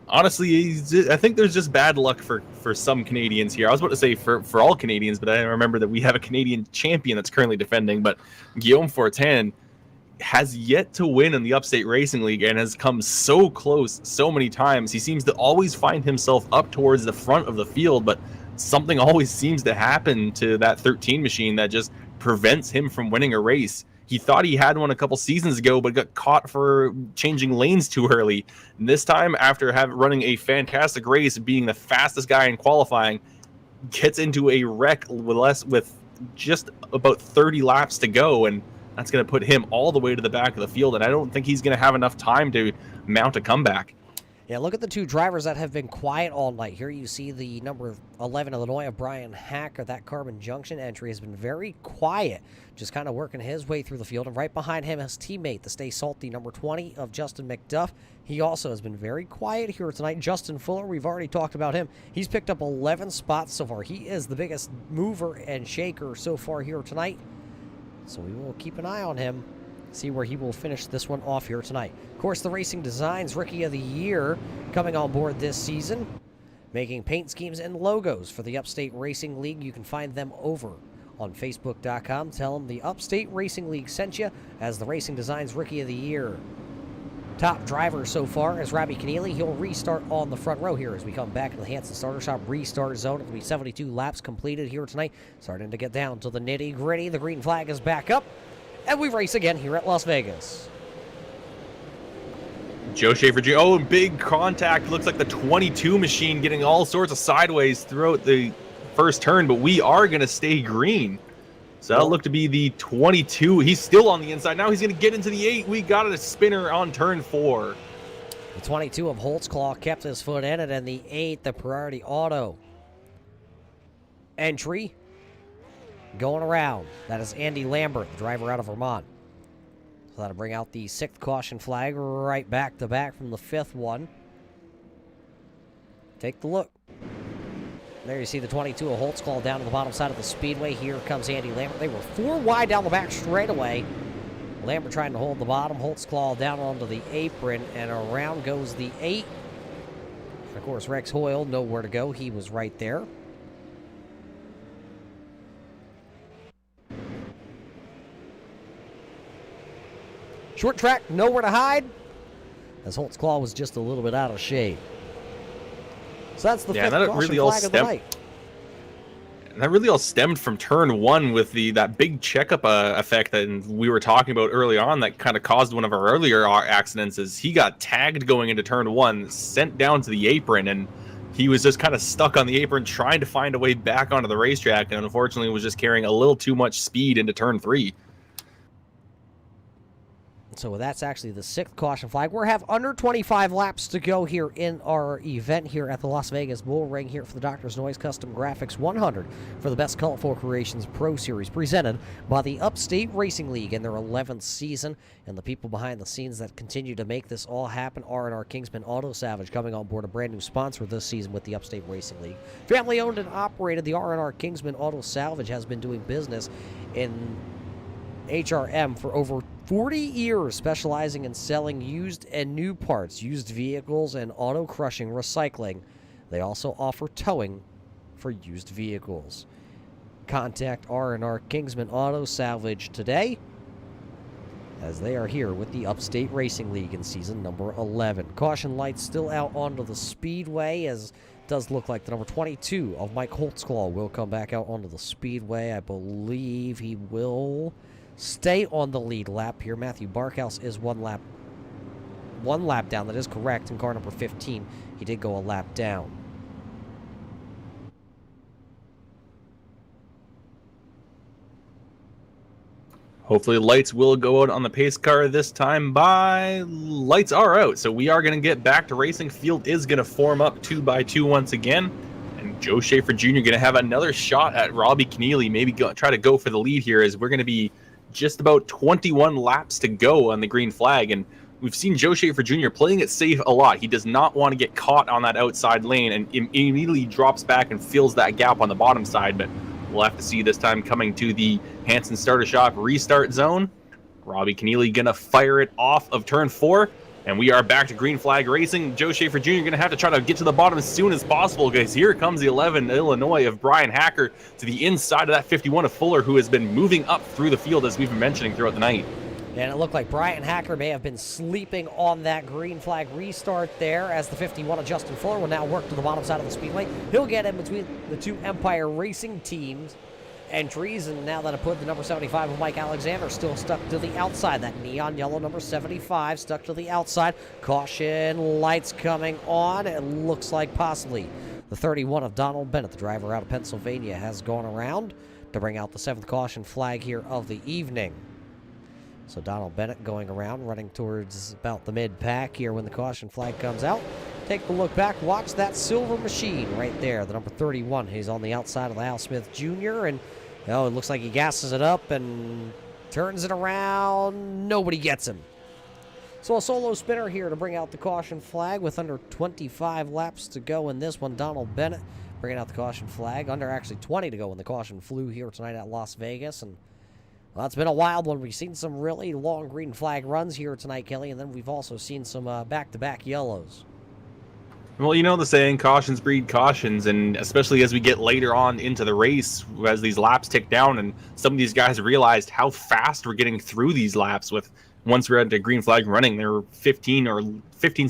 honestly, I think there's just bad luck for some Canadians here. I was about to say for all Canadians, but I remember that we have a Canadian champion that's currently defending. But Guillaume Fortin has yet to win in the Upstate Racing League and has come so close so many times. He seems to always find himself up towards the front of the field, but something always seems to happen to that 13 machine that just prevents him from winning a race. He thought he had one a couple seasons ago, but got caught for changing lanes too early. And this time, after running a fantastic race, being the fastest guy in qualifying, gets into a wreck with just about 30 laps to go, and that's going to put him all the way to the back of the field, and I don't think he's going to have enough time to mount a comeback. Yeah, look at the 2 drivers that have been quiet all night. Here you see the number 11 Illinois of Brian Hacker. That Carbon Junction entry has been very quiet, just kind of working his way through the field. And right behind him, his teammate, the Stay Salty number 20 of Justin McDuff. He also has been very quiet here tonight. Justin Fuller, we've already talked about him. He's picked up 11 spots so far. He is the biggest mover and shaker so far here tonight. So we will keep an eye on him, see where he will finish this one off here tonight. Of course, the Racing Designs Rookie of the Year coming on board this season, making paint schemes and logos for the Upstate Racing League. You can find them over on Facebook.com. Tell them the Upstate Racing League sent you as the Racing Designs Rookie of the Year. Top driver so far is Robbie Keneally. He'll restart on the front row here as we come back to the Hanson Starter Shop restart zone. It'll be 72 laps completed here tonight. Starting to get down to the nitty-gritty. The green flag is back up, and we race again here at Las Vegas. Joe Schaefer Jr. Oh, and big contact. Looks like the 22 machine getting all sorts of sideways throughout the first turn, but we are going to stay green. So that'll look to be the 22. He's still on the inside. Now he's going to get into the 8. We got a spinner on turn 4. The 22 of Holtzclaw kept his foot in it, and the 8, the Priority Auto entry going around. That is Andy Lambert, the driver out of Vermont. So that'll bring out the 6th caution flag right back to back from the 5th one. Take the look. There you see the 22 of Holtzclaw down to the bottom side of the speedway. Here comes Andy Lambert. They were 4 wide down the back straightaway. Lambert trying to hold the bottom. Holtzclaw down onto the apron, and around goes the 8. Of course, Rex Hoyle, nowhere to go. He was right there. Short track, nowhere to hide, as Holtzclaw was just a little bit out of shade. So that's the fifth caution flag of the night. And that really all stemmed from turn 1 with that big checkup effect that we were talking about early on that kind of caused one of our earlier accidents. Is he got tagged going into turn 1, sent down to the apron, and he was just kind of stuck on the apron trying to find a way back onto the racetrack, and unfortunately was just carrying a little too much speed into turn 3. So that's actually the 6th caution flag. We have under 25 laps to go here in our event here at the Las Vegas Bull Ring here for the Doctor's Noise Custom Graphics 100 for the Best Colorful Creations Pro Series, presented by the Upstate Racing League in their 11th season. And the people behind the scenes that continue to make this all happen, R&R Kinsman Auto Salvage, coming on board, a brand new sponsor this season with the Upstate Racing League. Family owned and operated, the R&R Kinsman Auto Salvage has been doing business in HRM for over 40 years, specializing in selling used and new parts, used vehicles, and auto crushing recycling. They also offer towing for used vehicles. Contact R&R Kinsman Auto Salvage today, as they are here with the Upstate Racing League in season number 11. Caution lights still out onto the speedway, as it does look like the number 22 of Mike Holtzclaw will come back out onto the speedway. I believe he will stay on the lead lap here. Matthew Barkhouse is one lap down. That is correct. In car number 15, he did go a lap down. Hopefully lights will go out on the pace car this time. Lights are out, so we are going to get back to racing. Field is going to form up 2x2 once again, and Joe Schaefer Jr. going to have another shot at Robbie Keneally. Maybe try to go for the lead here, as we're going to be just about 21 laps to go on the green flag. And we've seen Joe Schaefer Jr. playing it safe a lot. He does not want to get caught on that outside lane, and immediately drops back and fills that gap on the bottom side. But we'll have to see this time coming to the Hanson Starter Shop restart zone. Robbie Keneally going to fire it off of turn 4. And we are back to green flag racing. Joe Schaefer Jr. going to have to try to get to the bottom as soon as possible, guys. Here comes the 11 Illinois of Brian Hacker to the inside of that 51 of Fuller, who has been moving up through the field, as we've been mentioning throughout the night. And it looked like Brian Hacker may have been sleeping on that green flag restart there, as the 51 of Justin Fuller will now work to the bottom side of the speedway. He'll get in between the two Empire Racing teams entries, and now that I put the number 75 of Mike Alexander still stuck to the outside. That neon yellow number 75 stuck to the outside. Caution lights coming on. It looks like possibly the 31 of Donald Bennett, the driver out of Pennsylvania, has gone around to bring out the 7th caution flag here of the evening. So Donald Bennett going around, running towards about the mid-pack here when the caution flag comes out. Take a look back. Watch that silver machine right there, the number 31. He's on the outside of Al Smith Jr., and it looks like he gasses it up and turns it around. Nobody gets him. So a solo spinner here to bring out the caution flag with under 25 laps to go in this one. Donald Bennett bringing out the caution flag. Under actually 20 to go when the caution flew here tonight at Las Vegas. And well, it's been a wild one. We've seen some really long green flag runs here tonight, Kelly, and then we've also seen some back-to-back yellows. Well, you know the saying, cautions breed cautions, and especially as we get later on into the race, as these laps tick down, and some of these guys realized how fast we're getting through these laps. With once we're at the green flag running, they're 15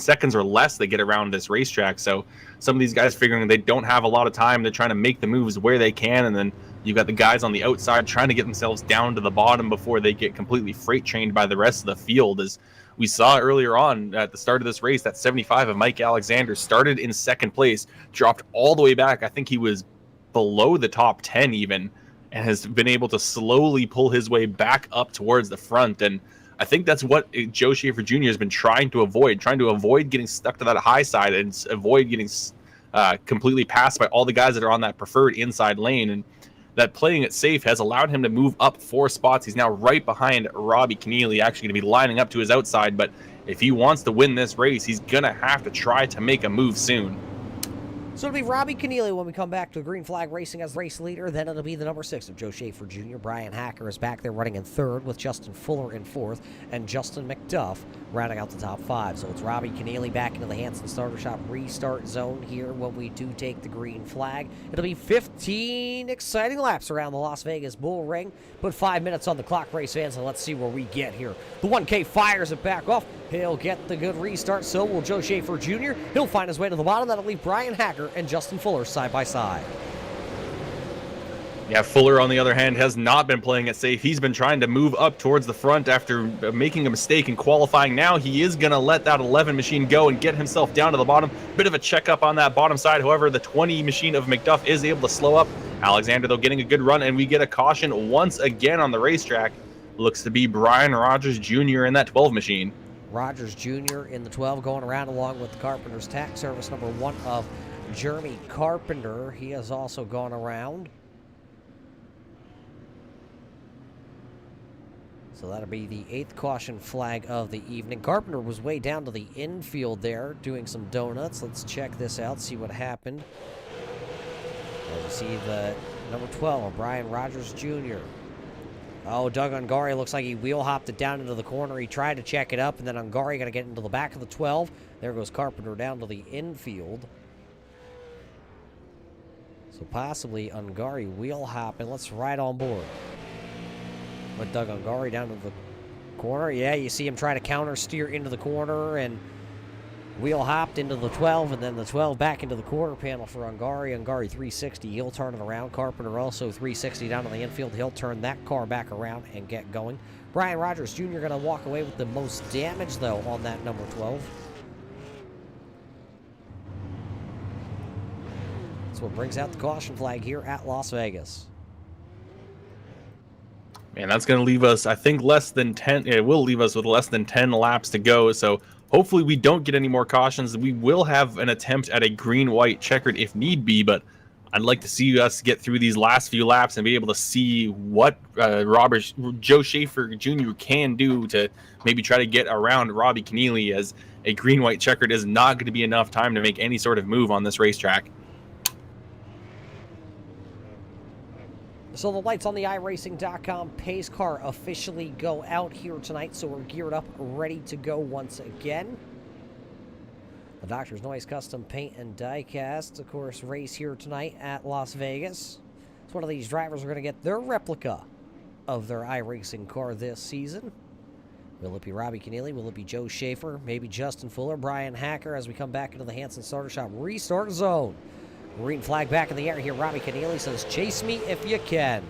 seconds or less they get around this racetrack. So some of these guys figuring they don't have a lot of time, they're trying to make the moves where they can, and then you've got the guys on the outside trying to get themselves down to the bottom before they get completely freight trained by the rest of the field. As we saw earlier on at the start of this race, that 75 of Mike Alexander started in 2nd place, dropped all the way back. I think he was below the top 10 even, and has been able to slowly pull his way back up towards the front. And I think that's what Joe Schaefer Jr. has been trying to avoid getting stuck to that high side and avoid getting completely passed by all the guys that are on that preferred inside lane. And that playing it safe has allowed him to move up 4 spots. He's now right behind Robbie Keneally, actually going to be lining up to his outside. But if he wants to win this race, he's going to have to try to make a move soon. So it'll be Robbie Keneally when we come back to Green Flag Racing as the race leader. Then it'll be the number 6 of Joe Schaefer Jr. Brian Hacker is back there running in 3rd with Justin Fuller in 4th and Justin McDuff rounding out the top 5. So it's Robbie Keneally back into the Hanson Starter Shop restart zone here when we do take the green flag. It'll be 15 exciting laps around the Las Vegas Bull Ring. Put 5 minutes on the clock, race fans, and let's see where we get here. The 1K fires it back off. He'll get the good restart, so will Joe Schaefer Jr. He'll find his way to the bottom. That'll leave Brian Hacker and Justin Fuller side by side. Yeah, Fuller, on the other hand, has not been playing it safe. He's been trying to move up towards the front after making a mistake in qualifying. Now he is going to let that 11 machine go and get himself down to the bottom. Bit of a checkup on that bottom side. However, the 20 machine of McDuff is able to slow up. Alexander, though, getting a good run, and we get a caution once again on the racetrack. Looks to be Brian Rogers Jr. in that 12 machine. Rogers Jr. in the 12 going around along with the Carpenters tax service number 1 of Jeremy Carpenter. He has also gone around. So that'll be the 8th caution flag of the evening. Carpenter was way down to the infield there doing some donuts. Let's check this out, see what happened. As you see the number 12, Brian Rogers Jr. Oh, Doug Ungari looks like he wheel hopped it down into the corner. He tried to check it up, and then Ungari got to get into the back of the 12. There goes Carpenter down to the infield. So possibly Ungari wheel hopping. Let's ride on board. With Doug Ungari down to the corner. Yeah, you see him try to counter steer into the corner and wheel hopped into the 12, and then the 12 back into the quarter panel for Ungari. Ungari 360. He'll turn it around. Carpenter also 360 down to the infield. He'll turn that car back around and get going. Brian Rogers Jr. going to walk away with the most damage, though, on that number 12. That's what brings out the caution flag here at Las Vegas. Man, that's going to leave us, I think, less than 10. It will leave us with less than 10 laps to go. So hopefully we don't get any more cautions. We will have an attempt at a green-white checkered if need be, but I'd like to see us get through these last few laps and be able to see what Joe Schaefer Jr. can do to maybe try to get around Robbie Keneally, as a green-white checkered is not going to be enough time to make any sort of move on this racetrack. So the lights on the iRacing.com pace car officially go out here tonight, so we're geared up, ready to go once again. The Doctor's Noise Custom Paint and Diecast, of course, race here tonight at Las Vegas. So one of these drivers are going to get their replica of their iRacing car this season. Will it be Robbie Keneally? Will it be Joe Schaefer? Maybe Justin Fuller, Brian Hacker, as we come back into the Hanson Starter Shop restart zone. Green flag back in the air here. Robbie Keneally says, chase me if you can.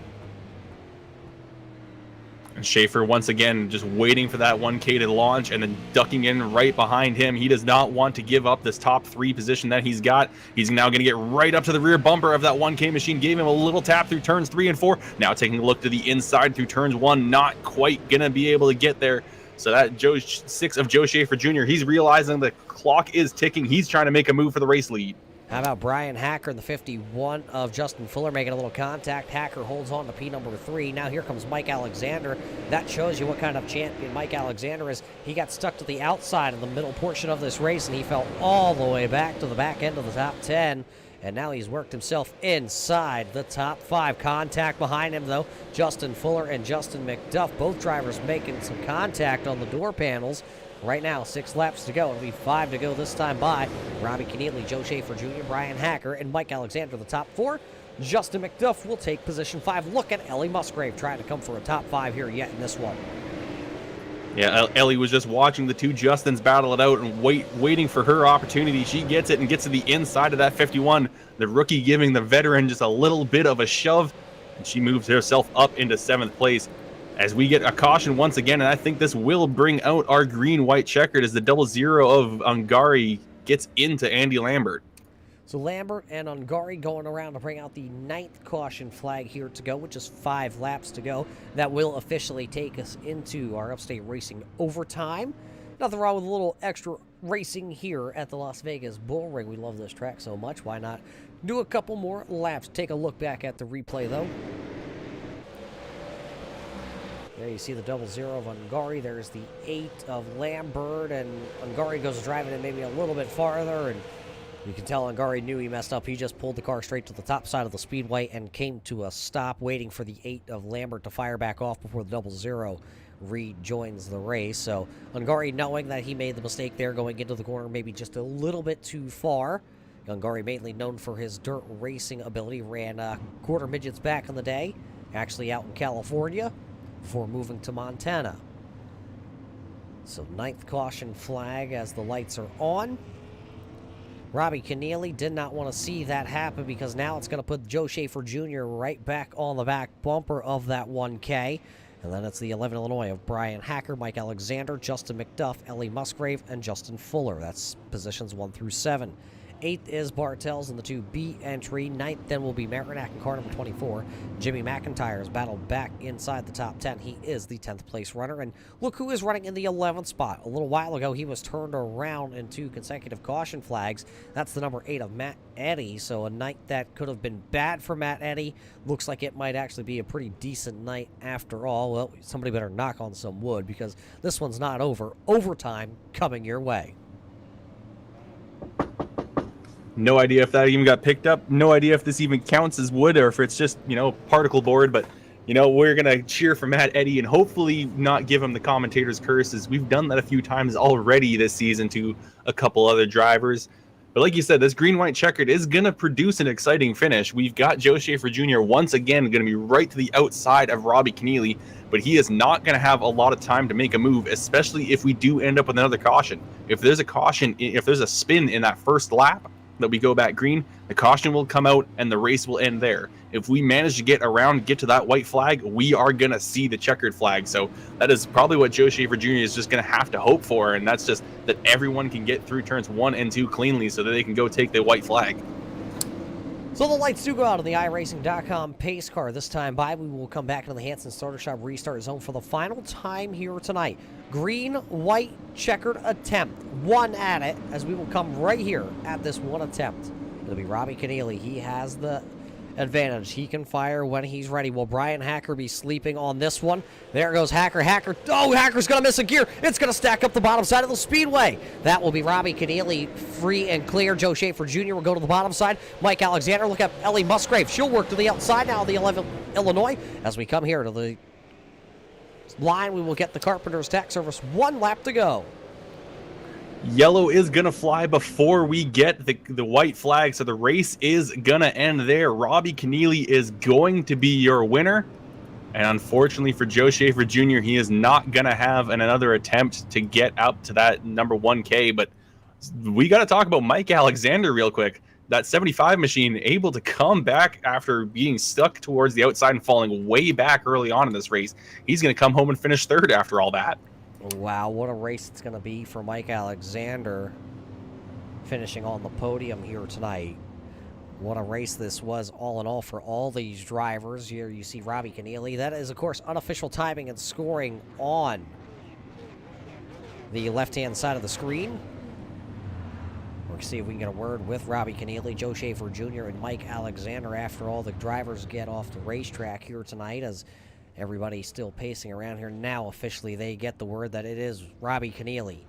And Schaefer, once again, just waiting for that 1K to launch and then ducking in right behind him. He does not want to give up this top 3 position that he's got. He's now going to get right up to the rear bumper of that 1K machine. Gave him a little tap through turns 3 and 4. Now taking a look to the inside through turns 1. Not quite going to be able to get there. So that Joe 6 of Joe Schaefer Jr., he's realizing the clock is ticking. He's trying to make a move for the race lead. How about Brian Hacker, the 51 of Justin Fuller, making a little contact. Hacker holds on to P number 3. Now here comes Mike Alexander. That shows you what kind of champion Mike Alexander is. He got stuck to the outside of the middle portion of this race, and he fell all the way back to the back end of the top 10. And now he's worked himself inside the top 5. Contact behind him, though. Justin Fuller and Justin McDuff, both drivers making some contact on the door panels. Right now, 6 laps to go. It'll be 5 to go this time by Robbie Keneally, Joe Schaefer Jr., Brian Hacker, and Mike Alexander, the top 4. Justin McDuff will take position 5. Look at Ellie Musgrave trying to come for a top 5 here yet in this one. Yeah, Ellie was just watching the 2 Justins battle it out and waiting for her opportunity. She gets it and gets to the inside of that 51. The rookie giving the veteran just a little bit of a shove, and she moves herself up into 7th place. As we get a caution once again, and I think this will bring out our green-white checkered as the 00 of Ungari gets into Andy Lambert. So Lambert and Ungari going around to bring out the 9th caution flag here to go, with just 5 laps to go. That will officially take us into our Upstate Racing overtime. Nothing wrong with a little extra racing here at the Las Vegas Bull Ring. We love this track so much. Why not do a couple more laps? Take a look back at the replay, though. There you see the 00 of Ungari. There's the 8 of Lambert, and Ungari goes driving it maybe a little bit farther, and You can tell Angari knew he messed up. He just pulled the car straight to the top side of the speedway and came to a stop, waiting for the 8 of Lambert to fire back off before the 00 rejoins the race. So Angari, knowing that he made the mistake there going into the corner, maybe just a little bit too far. Angari, mainly known for his dirt racing ability, ran quarter midgets back in the day, actually out in California, before moving to Montana. So 9th caution flag as the lights are on. Robbie Keneally did not want to see that happen because now it's going to put Joe Schaefer Jr. right back on the back bumper of that 1K. And then it's the 11 Illinois of Brian Hacker, Mike Alexander, Justin McDuff, Ellie Musgrave, and Justin Fuller. That's positions 1 through 7. 8th is Bartels in the 2B entry. 9th then will be Marinac in car number 24. Jimmy McIntyre has battled back inside the top 10. He is the 10th place runner. And look who is running in the 11th spot. A little while ago, he was turned around in 2 consecutive caution flags. That's the number 8 of Matt Eddy. So a night that could have been bad for Matt Eddy. Looks like it might actually be a pretty decent night after all. Well, somebody better knock on some wood because this one's not over. Overtime coming your way. No idea if that even got picked up. No idea if this even counts as wood or if it's just, particle board. But, we're going to cheer for Matt Eddy and hopefully not give him the commentator's curses. We've done that a few times already this season to a couple other drivers. But like you said, this green-white checkered is going to produce an exciting finish. We've got Joe Schaefer Jr. once again going to be right to the outside of Robbie Keneally, but he is not going to have a lot of time to make a move, especially if we do end up with another caution. If there's a caution, if there's a spin in that first lap, that we go back green, the caution will come out and the race will end there. If we manage to get to that white flag, we are going to see the checkered flag. So that is probably what Joe Schaefer Jr. is just going to have to hope for, and that's just that everyone can get through turns 1 and 2 cleanly so that they can go take the white flag. So the lights do go out on the iRacing.com pace car. This time by, we will come back into the Hanson Starter Shop restart zone for the final time here tonight. Green, white, checkered attempt. One at it, as we will come right here at this one attempt. It'll be Robbie Keneally. He has the advantage. He can fire when he's ready. Will Brian Hacker be sleeping on this one? There goes Hacker. Oh, Hacker's going to miss a gear. It's going to stack up the bottom side of the speedway. That will be Robbie Keneally free and clear. Joe Schaefer Jr. will go to the bottom side. Mike Alexander, look at Ellie Musgrave. She'll work to the outside now, the 11 Illinois. As we come here to the line, we will get the Carpenters tax service. 1 lap to go. Yellow is going to fly before we get the white flag, so the race is going to end there. Robbie Keneally is going to be your winner, and unfortunately for Joe Schaefer Jr., he is not going to have another attempt to get up to that number 1K, but we got to talk about Mike Alexander real quick. That 75 machine able to come back after being stuck towards the outside and falling way back early on in this race. He's going to come home and finish 3rd after all that. Wow, what a race it's going to be for Mike Alexander finishing on the podium here tonight. What a race this was all in all for all these drivers. Here you see Robbie Keneally. That is, of course, unofficial timing and scoring on the left-hand side of the screen. We'll see if we can get a word with Robbie Keneally, Joe Schaefer Jr., and Mike Alexander after all the drivers get off the racetrack here tonight, as everybody's still pacing around here. Now, officially, they get the word that it is Robbie Keneally,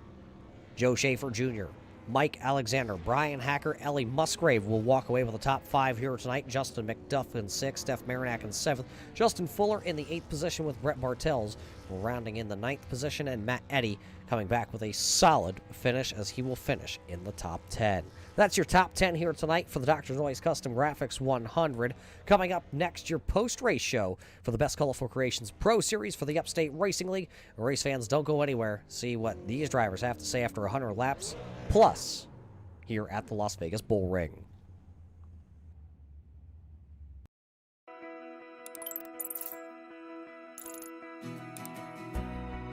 Joe Schaefer Jr., Mike Alexander, Brian Hacker, Ellie Musgrave will walk away with the top 5 here tonight. Justin McDuff in 6th, Steph Marinac in 7th, Justin Fuller in the 8th position with Brett Bartels rounding in the 9th position, and Matt Eddy coming back with a solid finish as he will finish in the top 10. That's your top 10 here tonight for the Dr. Noise Custom Graphics 100. Coming up next, your post-race show for the Best Colorful Creations Pro Series for the Upstate Racing League. Race fans, don't go anywhere. See what these drivers have to say after 100 laps, plus here at the Las Vegas Bull Ring.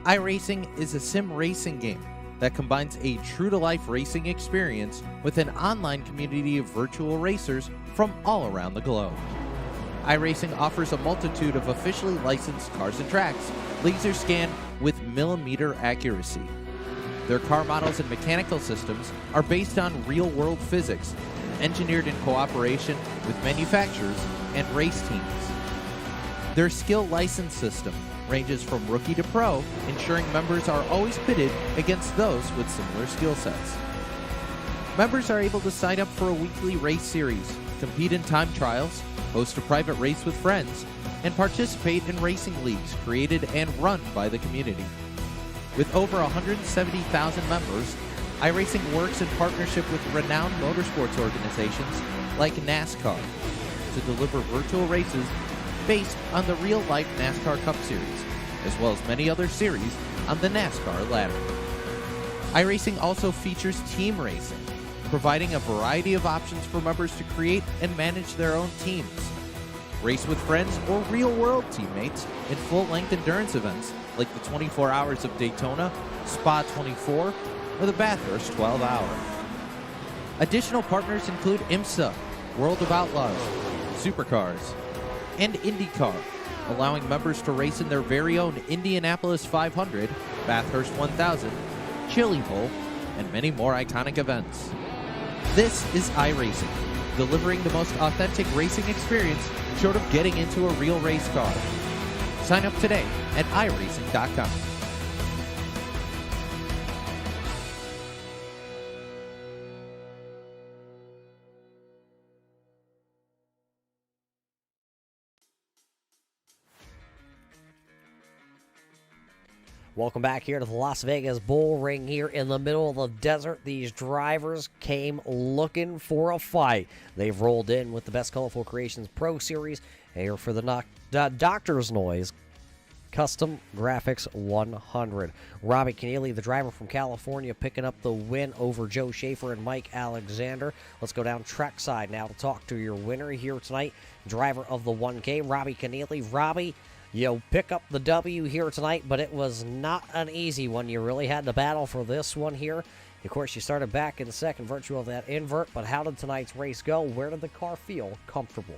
iRacing is a sim racing game that combines a true-to-life racing experience with an online community of virtual racers from all around the globe. iRacing offers a multitude of officially licensed cars and tracks, laser scanned with millimeter accuracy. Their car models and mechanical systems are based on real-world physics, engineered in cooperation with manufacturers and race teams. Their skill license system ranges from rookie to pro, ensuring members are always pitted against those with similar skill sets. Members are able to sign up for a weekly race series, compete in time trials, host a private race with friends, and participate in racing leagues created and run by the community. With over 170,000 members, iRacing works in partnership with renowned motorsports organizations like NASCAR to deliver virtual races based on the real-life NASCAR Cup Series, as well as many other series on the NASCAR ladder. iRacing also features team racing, providing a variety of options for members to create and manage their own teams. Race with friends or real-world teammates in full-length endurance events like the 24 Hours of Daytona, Spa 24, or the Bathurst 12 Hour. Additional partners include IMSA, World of Outlaws, Supercars, and IndyCar, allowing members to race in their very own Indianapolis 500, Bathurst 1000, Chili Bowl, and many more iconic events. This is iRacing, delivering the most authentic racing experience short of getting into a real race car. Sign up today at iRacing.com. Welcome back here to the Las Vegas Bull Ring here in the middle of the desert. These drivers came looking for a fight. They've rolled in with the Best Colorful Creations Pro Series here for the Doctor's Noise Custom Graphics 100. Robbie Keneally, the driver from California, picking up the win over Joe Schaefer and Mike Alexander. Let's go down trackside now to talk to your winner here tonight, driver of the 1K, Robbie Keneally. Robbie, you pick up the W here tonight, but it was not an easy one. You really had to battle for this one here. Of course, you started back in second, virtue of that invert, but how did tonight's race go? Where did the car feel comfortable?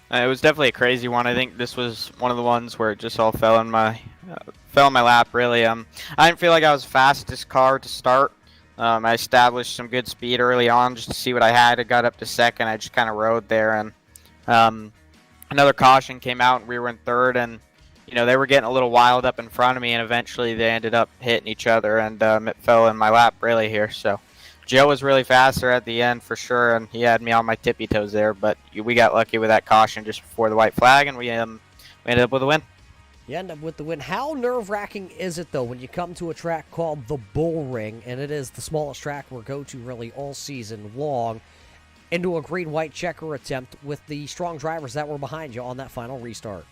It was definitely a crazy one. I think this was one of the ones where it just all fell in my lap, really. I didn't feel like I was the fastest car to start. I established some good speed early on just to see what I had. I got up to second. I just kind of rode there, and another caution came out, and we were in third, and they were getting a little wild up in front of me, and eventually they ended up hitting each other, and it fell in my lap really here. So Joe was really faster at the end for sure, and he had me on my tippy toes there, but we got lucky with that caution just before the white flag, and we ended up with a win. You end up with the win. How nerve-wracking is it, though, when you come to a track called the Bull Ring, and it is the smallest track we'll go to really all season long, into a green-white checker attempt with the strong drivers that were behind you on that final restart?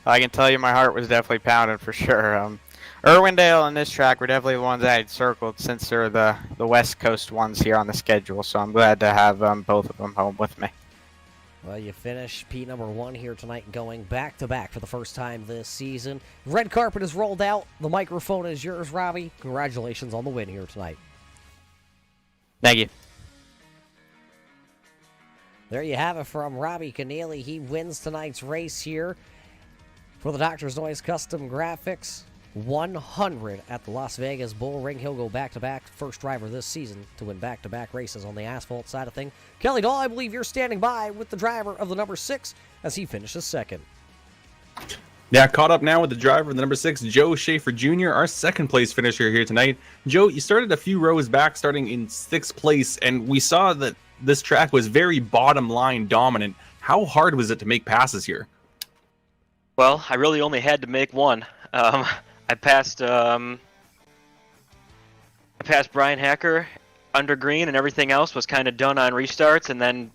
I can tell you my heart was definitely pounding for sure. Irwindale and this track were definitely the ones I had circled since they're the West Coast ones here on the schedule, so I'm glad to have both of them home with me. Well, you finish P number 1 here tonight, going back-to-back for the first time this season. Red carpet is rolled out. The microphone is yours, Robbie. Congratulations on the win here tonight. Thank you. There you have it from Robbie Keneally. He wins tonight's race here for the Doctor's Noise Custom Graphics 100 at the Las Vegas Bull Ring. He'll go back-to-back, first driver this season to win back-to-back races on the asphalt side of things. Kelly Dahl, I believe you're standing by with the driver of the number 6 as he finishes second. Yeah, caught up now with the driver of the number 6, Joe Schaefer Jr., our second-place finisher here tonight. Joe, you started a few rows back, starting in 6th place, and we saw that this track was very bottom-line dominant. How hard was it to make passes here? Well, I really only had to make one. I passed Brian Hacker under green, and everything else was kind of done on restarts. And then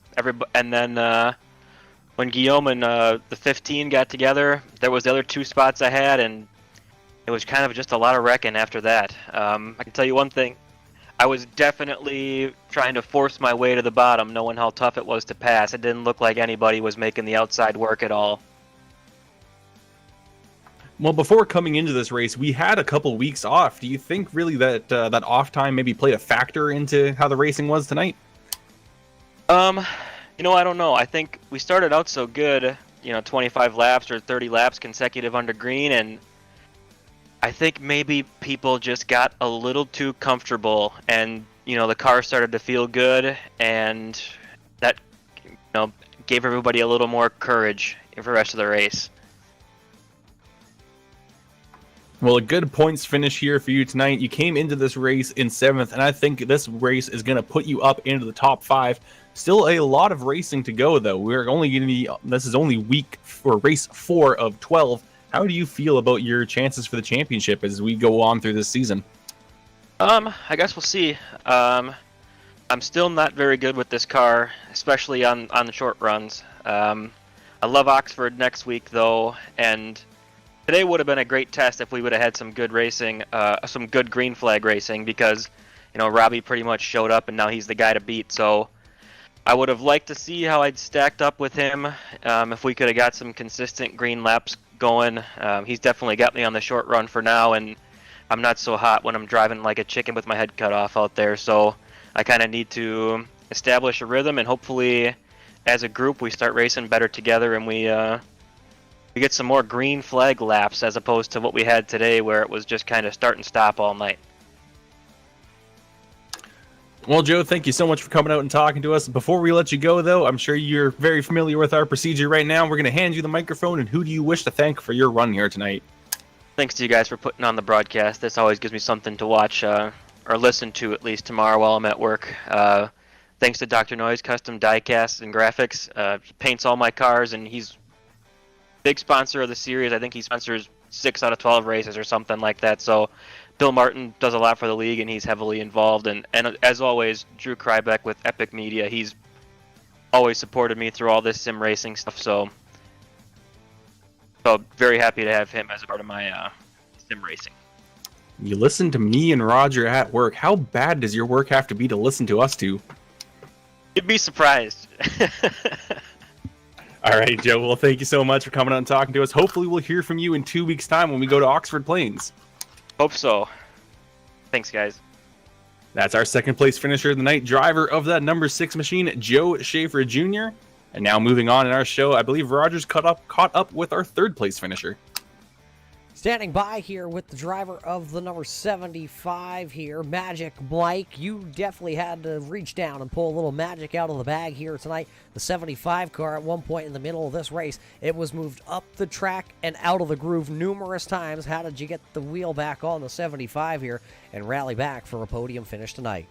when Guillaume and the 15 got together, there was the other 2 spots I had, and it was kind of just a lot of wrecking after that. I can tell you one thing. I was definitely trying to force my way to the bottom, knowing how tough it was to pass. It didn't look like anybody was making the outside work at all. Well, before coming into this race, we had a couple weeks off. Do you think really that that off time maybe played a factor into how the racing was tonight? I don't know. I think we started out so good, 25 laps or 30 laps consecutive under green, and I think maybe people just got a little too comfortable, and the car started to feel good, and that gave everybody a little more courage for the rest of the race. Well, a good points finish here for you tonight. You came into this race in 7th, and I think this race is going to put you up into the top 5. Still a lot of racing to go, though. We're only going to be, this is only week for race 4 of 12. How do you feel about your chances for the championship as we go on through this season? I guess we'll see. I'm still not very good with this car, especially on the short runs. I love Oxford next week, though, and today would have been a great test if we would have had some good racing, some good green flag racing, because, you know, Robbie pretty much showed up and now he's the guy to beat. So I would have liked to see how I'd stacked up with him, if we could have got some consistent green laps going. He's definitely got me on the short run for now, and I'm not so hot when I'm driving like a chicken with my head cut off out there. So I kind of need to establish a rhythm, and hopefully as a group we start racing better together, and we get some more green flag laps as opposed to what we had today where it was just kind of start and stop all night. Well, Joe, thank you so much for coming out and talking to us. Before we let you go, though, I'm sure you're very familiar with our procedure right now. We're going to hand you the microphone, and who do you wish to thank for your run here tonight? Thanks to you guys for putting on the broadcast. This always gives me something to watch, or listen to at least tomorrow while I'm at work. Thanks to Dr. Noise Custom Diecast and Graphics. He paints all my cars, and he's a big sponsor of the series. I think he sponsors 6 out of 12 races or something like that. So Bill Martin does a lot for the league, and he's heavily involved. And as always, Drew Krybeck with Epic Media. He's always supported me through all this sim racing stuff. So very happy to have him as a part of my sim racing. You listen to me and Roger at work. How bad does your work have to be to listen to us two? You'd be surprised. All right, Joe. Well, thank you so much for coming out and talking to us. Hopefully we'll hear from you in 2 weeks' time when we go to Oxford Plains. Hope so. Thanks, guys. That's our second place finisher of the night, driver of that number 6 machine, Joe Schaefer Jr. And now moving on in our show, I believe Roger's caught up with our third place finisher. Standing by here with the driver of the number 75 here, Magic Mike. You definitely had to reach down and pull a little magic out of the bag here tonight. The 75 car at one point in the middle of this race, it was moved up the track and out of the groove numerous times. How did you get the wheel back on the 75 here and rally back for a podium finish tonight?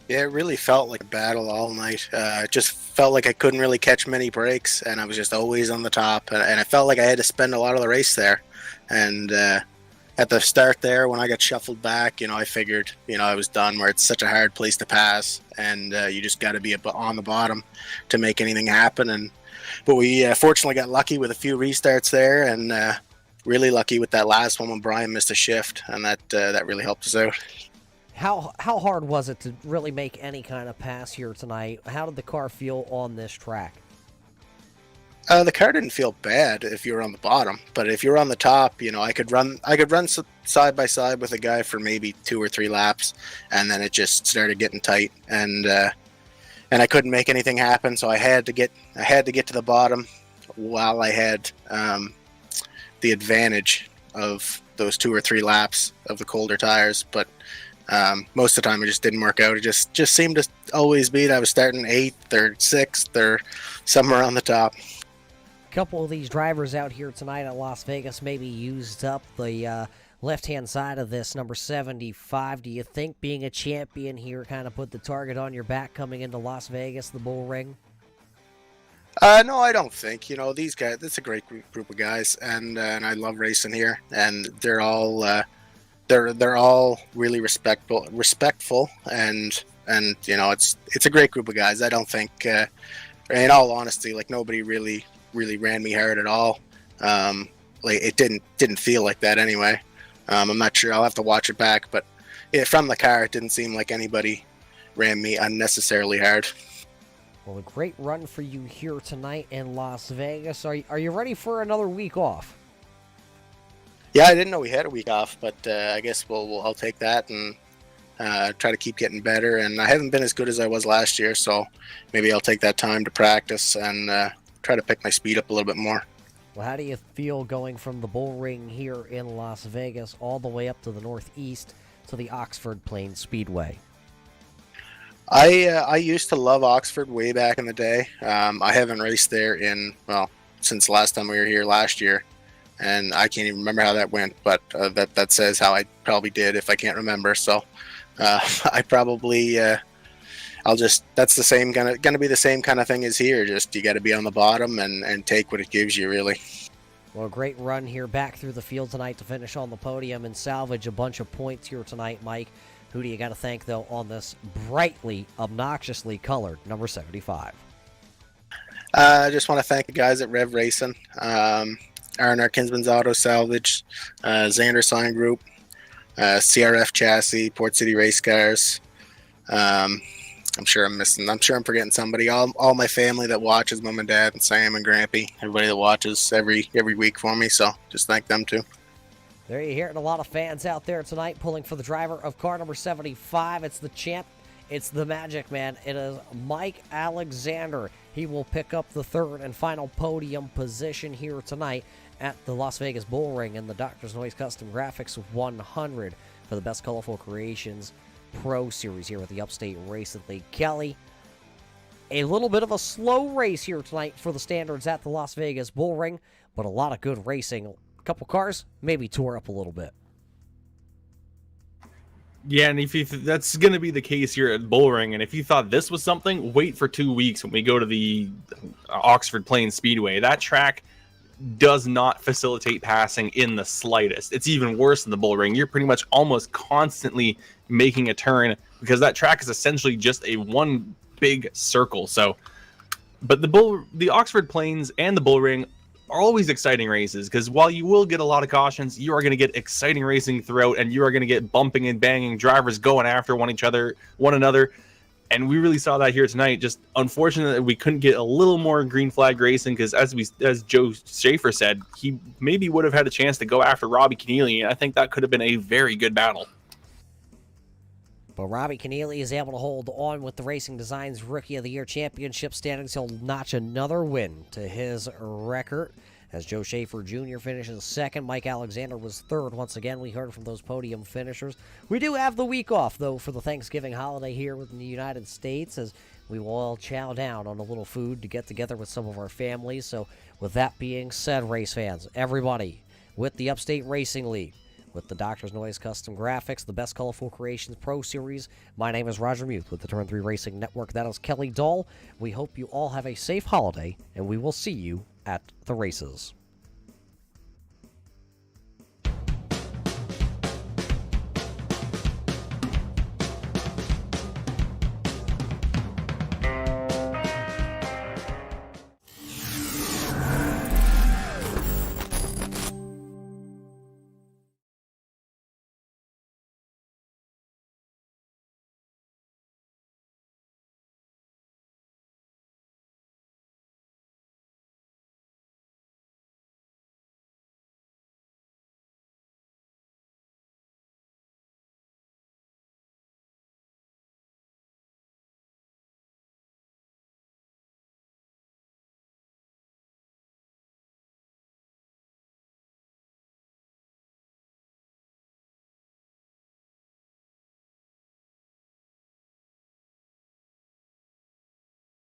Yeah, it really felt like a battle all night. It just felt like I couldn't really catch many breaks, and I was just always on the top. And I felt like I had to spend a lot of the race there. And at the start there, when I got shuffled back, I figured, I was done, where it's such a hard place to pass, and you just got to be on the bottom to make anything happen. But we fortunately got lucky with a few restarts there, and really lucky with that last one when Brian missed a shift, and that really helped us out. How hard was it to really make any kind of pass here tonight? How did the car feel on this track? The car didn't feel bad if you were on the bottom, but if you were on the top, I could run side by side with a guy for maybe 2 or 3 laps, and then it just started getting tight, and I couldn't make anything happen. So I had to get to the bottom while I had the advantage of those 2 or 3 laps of the colder tires, but. Most of the time it just didn't work out. It just seemed to always be that I was starting 8th or 6th or somewhere on the top. A couple of these drivers out here tonight at Las Vegas maybe used up the left-hand side of this number 75. Do you think being a champion here kind of put the target on your back coming into Las Vegas, the bull ring? No, I don't think. These guys, it's a great group of guys, and I love racing here, and they're all they're all really respectful, and it's a great group of guys. I don't think, in all honesty, like nobody really ran me hard at all. Like it didn't feel like that anyway. I'm not sure. I'll have to watch it back, but from the car, it didn't seem like anybody ran me unnecessarily hard. Well, a great run for you here tonight in Las Vegas. Are you ready for another week off? Yeah, I didn't know we had a week off, but I guess I'll take that and try to keep getting better. And I haven't been as good as I was last year, so maybe I'll take that time to practice and try to pick my speed up a little bit more. Well, how do you feel going from the bull ring here in Las Vegas all the way up to the northeast to the Oxford Plains Speedway? I used to love Oxford way back in the day. I haven't raced there since last time we were here last year. and I can't even remember how that went, but that says how I probably did if I can't remember. So I probably that's the same gonna be the same kind of thing as here. Just you got to be on the bottom and take what it gives you, really. Well, great run here back through the field tonight to finish on the podium and salvage a bunch of points here tonight, Mike. Who do you got to thank, though, on this brightly, obnoxiously colored number 75? I just want to thank the guys at Rev Racing, R&R Kinsman's Auto Salvage, Xander Sign Group, CRF Chassis, Port City Race Cars. I'm sure I'm forgetting somebody. All my family that watches, Mom and Dad and Sam and Grampy, everybody that watches every week for me. So just thank them too. There you hear it. A lot of fans out there tonight pulling for the driver of car number 75. It's the champ. It's the Magic Man. It is Mike Alexander. He will pick up the third and final podium position here tonight at the Las Vegas Bull Ring in the Doctor's Noise Custom Graphics 100 for the Best Colorful Creations Pro Series here at the Upstate Racing League. Kelly, a little bit of a slow race here tonight for the standards at the Las Vegas Bull Ring, but a lot of good racing. A couple cars maybe tore up a little bit. Yeah, and if that's going to be the case here at Bull Ring, and if you thought this was something, wait for 2 weeks when we go to the Oxford Plains Speedway. That track does not facilitate passing in the slightest. It's even worse than the Bull Ring. You're pretty much almost constantly making a turn because that track is essentially just a one big circle. So, but the Oxford Plains and the Bull Ring are always exciting races because while you will get a lot of cautions, you are going to get exciting racing throughout, and you are going to get bumping and banging, drivers going after one another. And we really saw that here tonight. Just unfortunate that we couldn't get a little more green flag racing because as Joe Schaefer said, he maybe would have had a chance to go after Robbie Keneally, and I think that could have been a very good battle. But Robbie Keneally is able to hold on with the Racing Designs Rookie of the Year Championship standings. He'll notch another win to his record as Joe Schaefer Jr. finishes second. Mike Alexander was third. Once again, we heard from those podium finishers. We do have the week off, though, for the Thanksgiving holiday here in the United States, as we will all chow down on a little food to get together with some of our families. So with that being said, race fans, everybody, with the Upstate Racing League, with the Doctor's Noise Custom Graphics, the Best Colorful Creations Pro Series, my name is Roger Muth with the Turn 3 Racing Network. That is Kelly Dahl. We hope you all have a safe holiday, and we will see you at the races.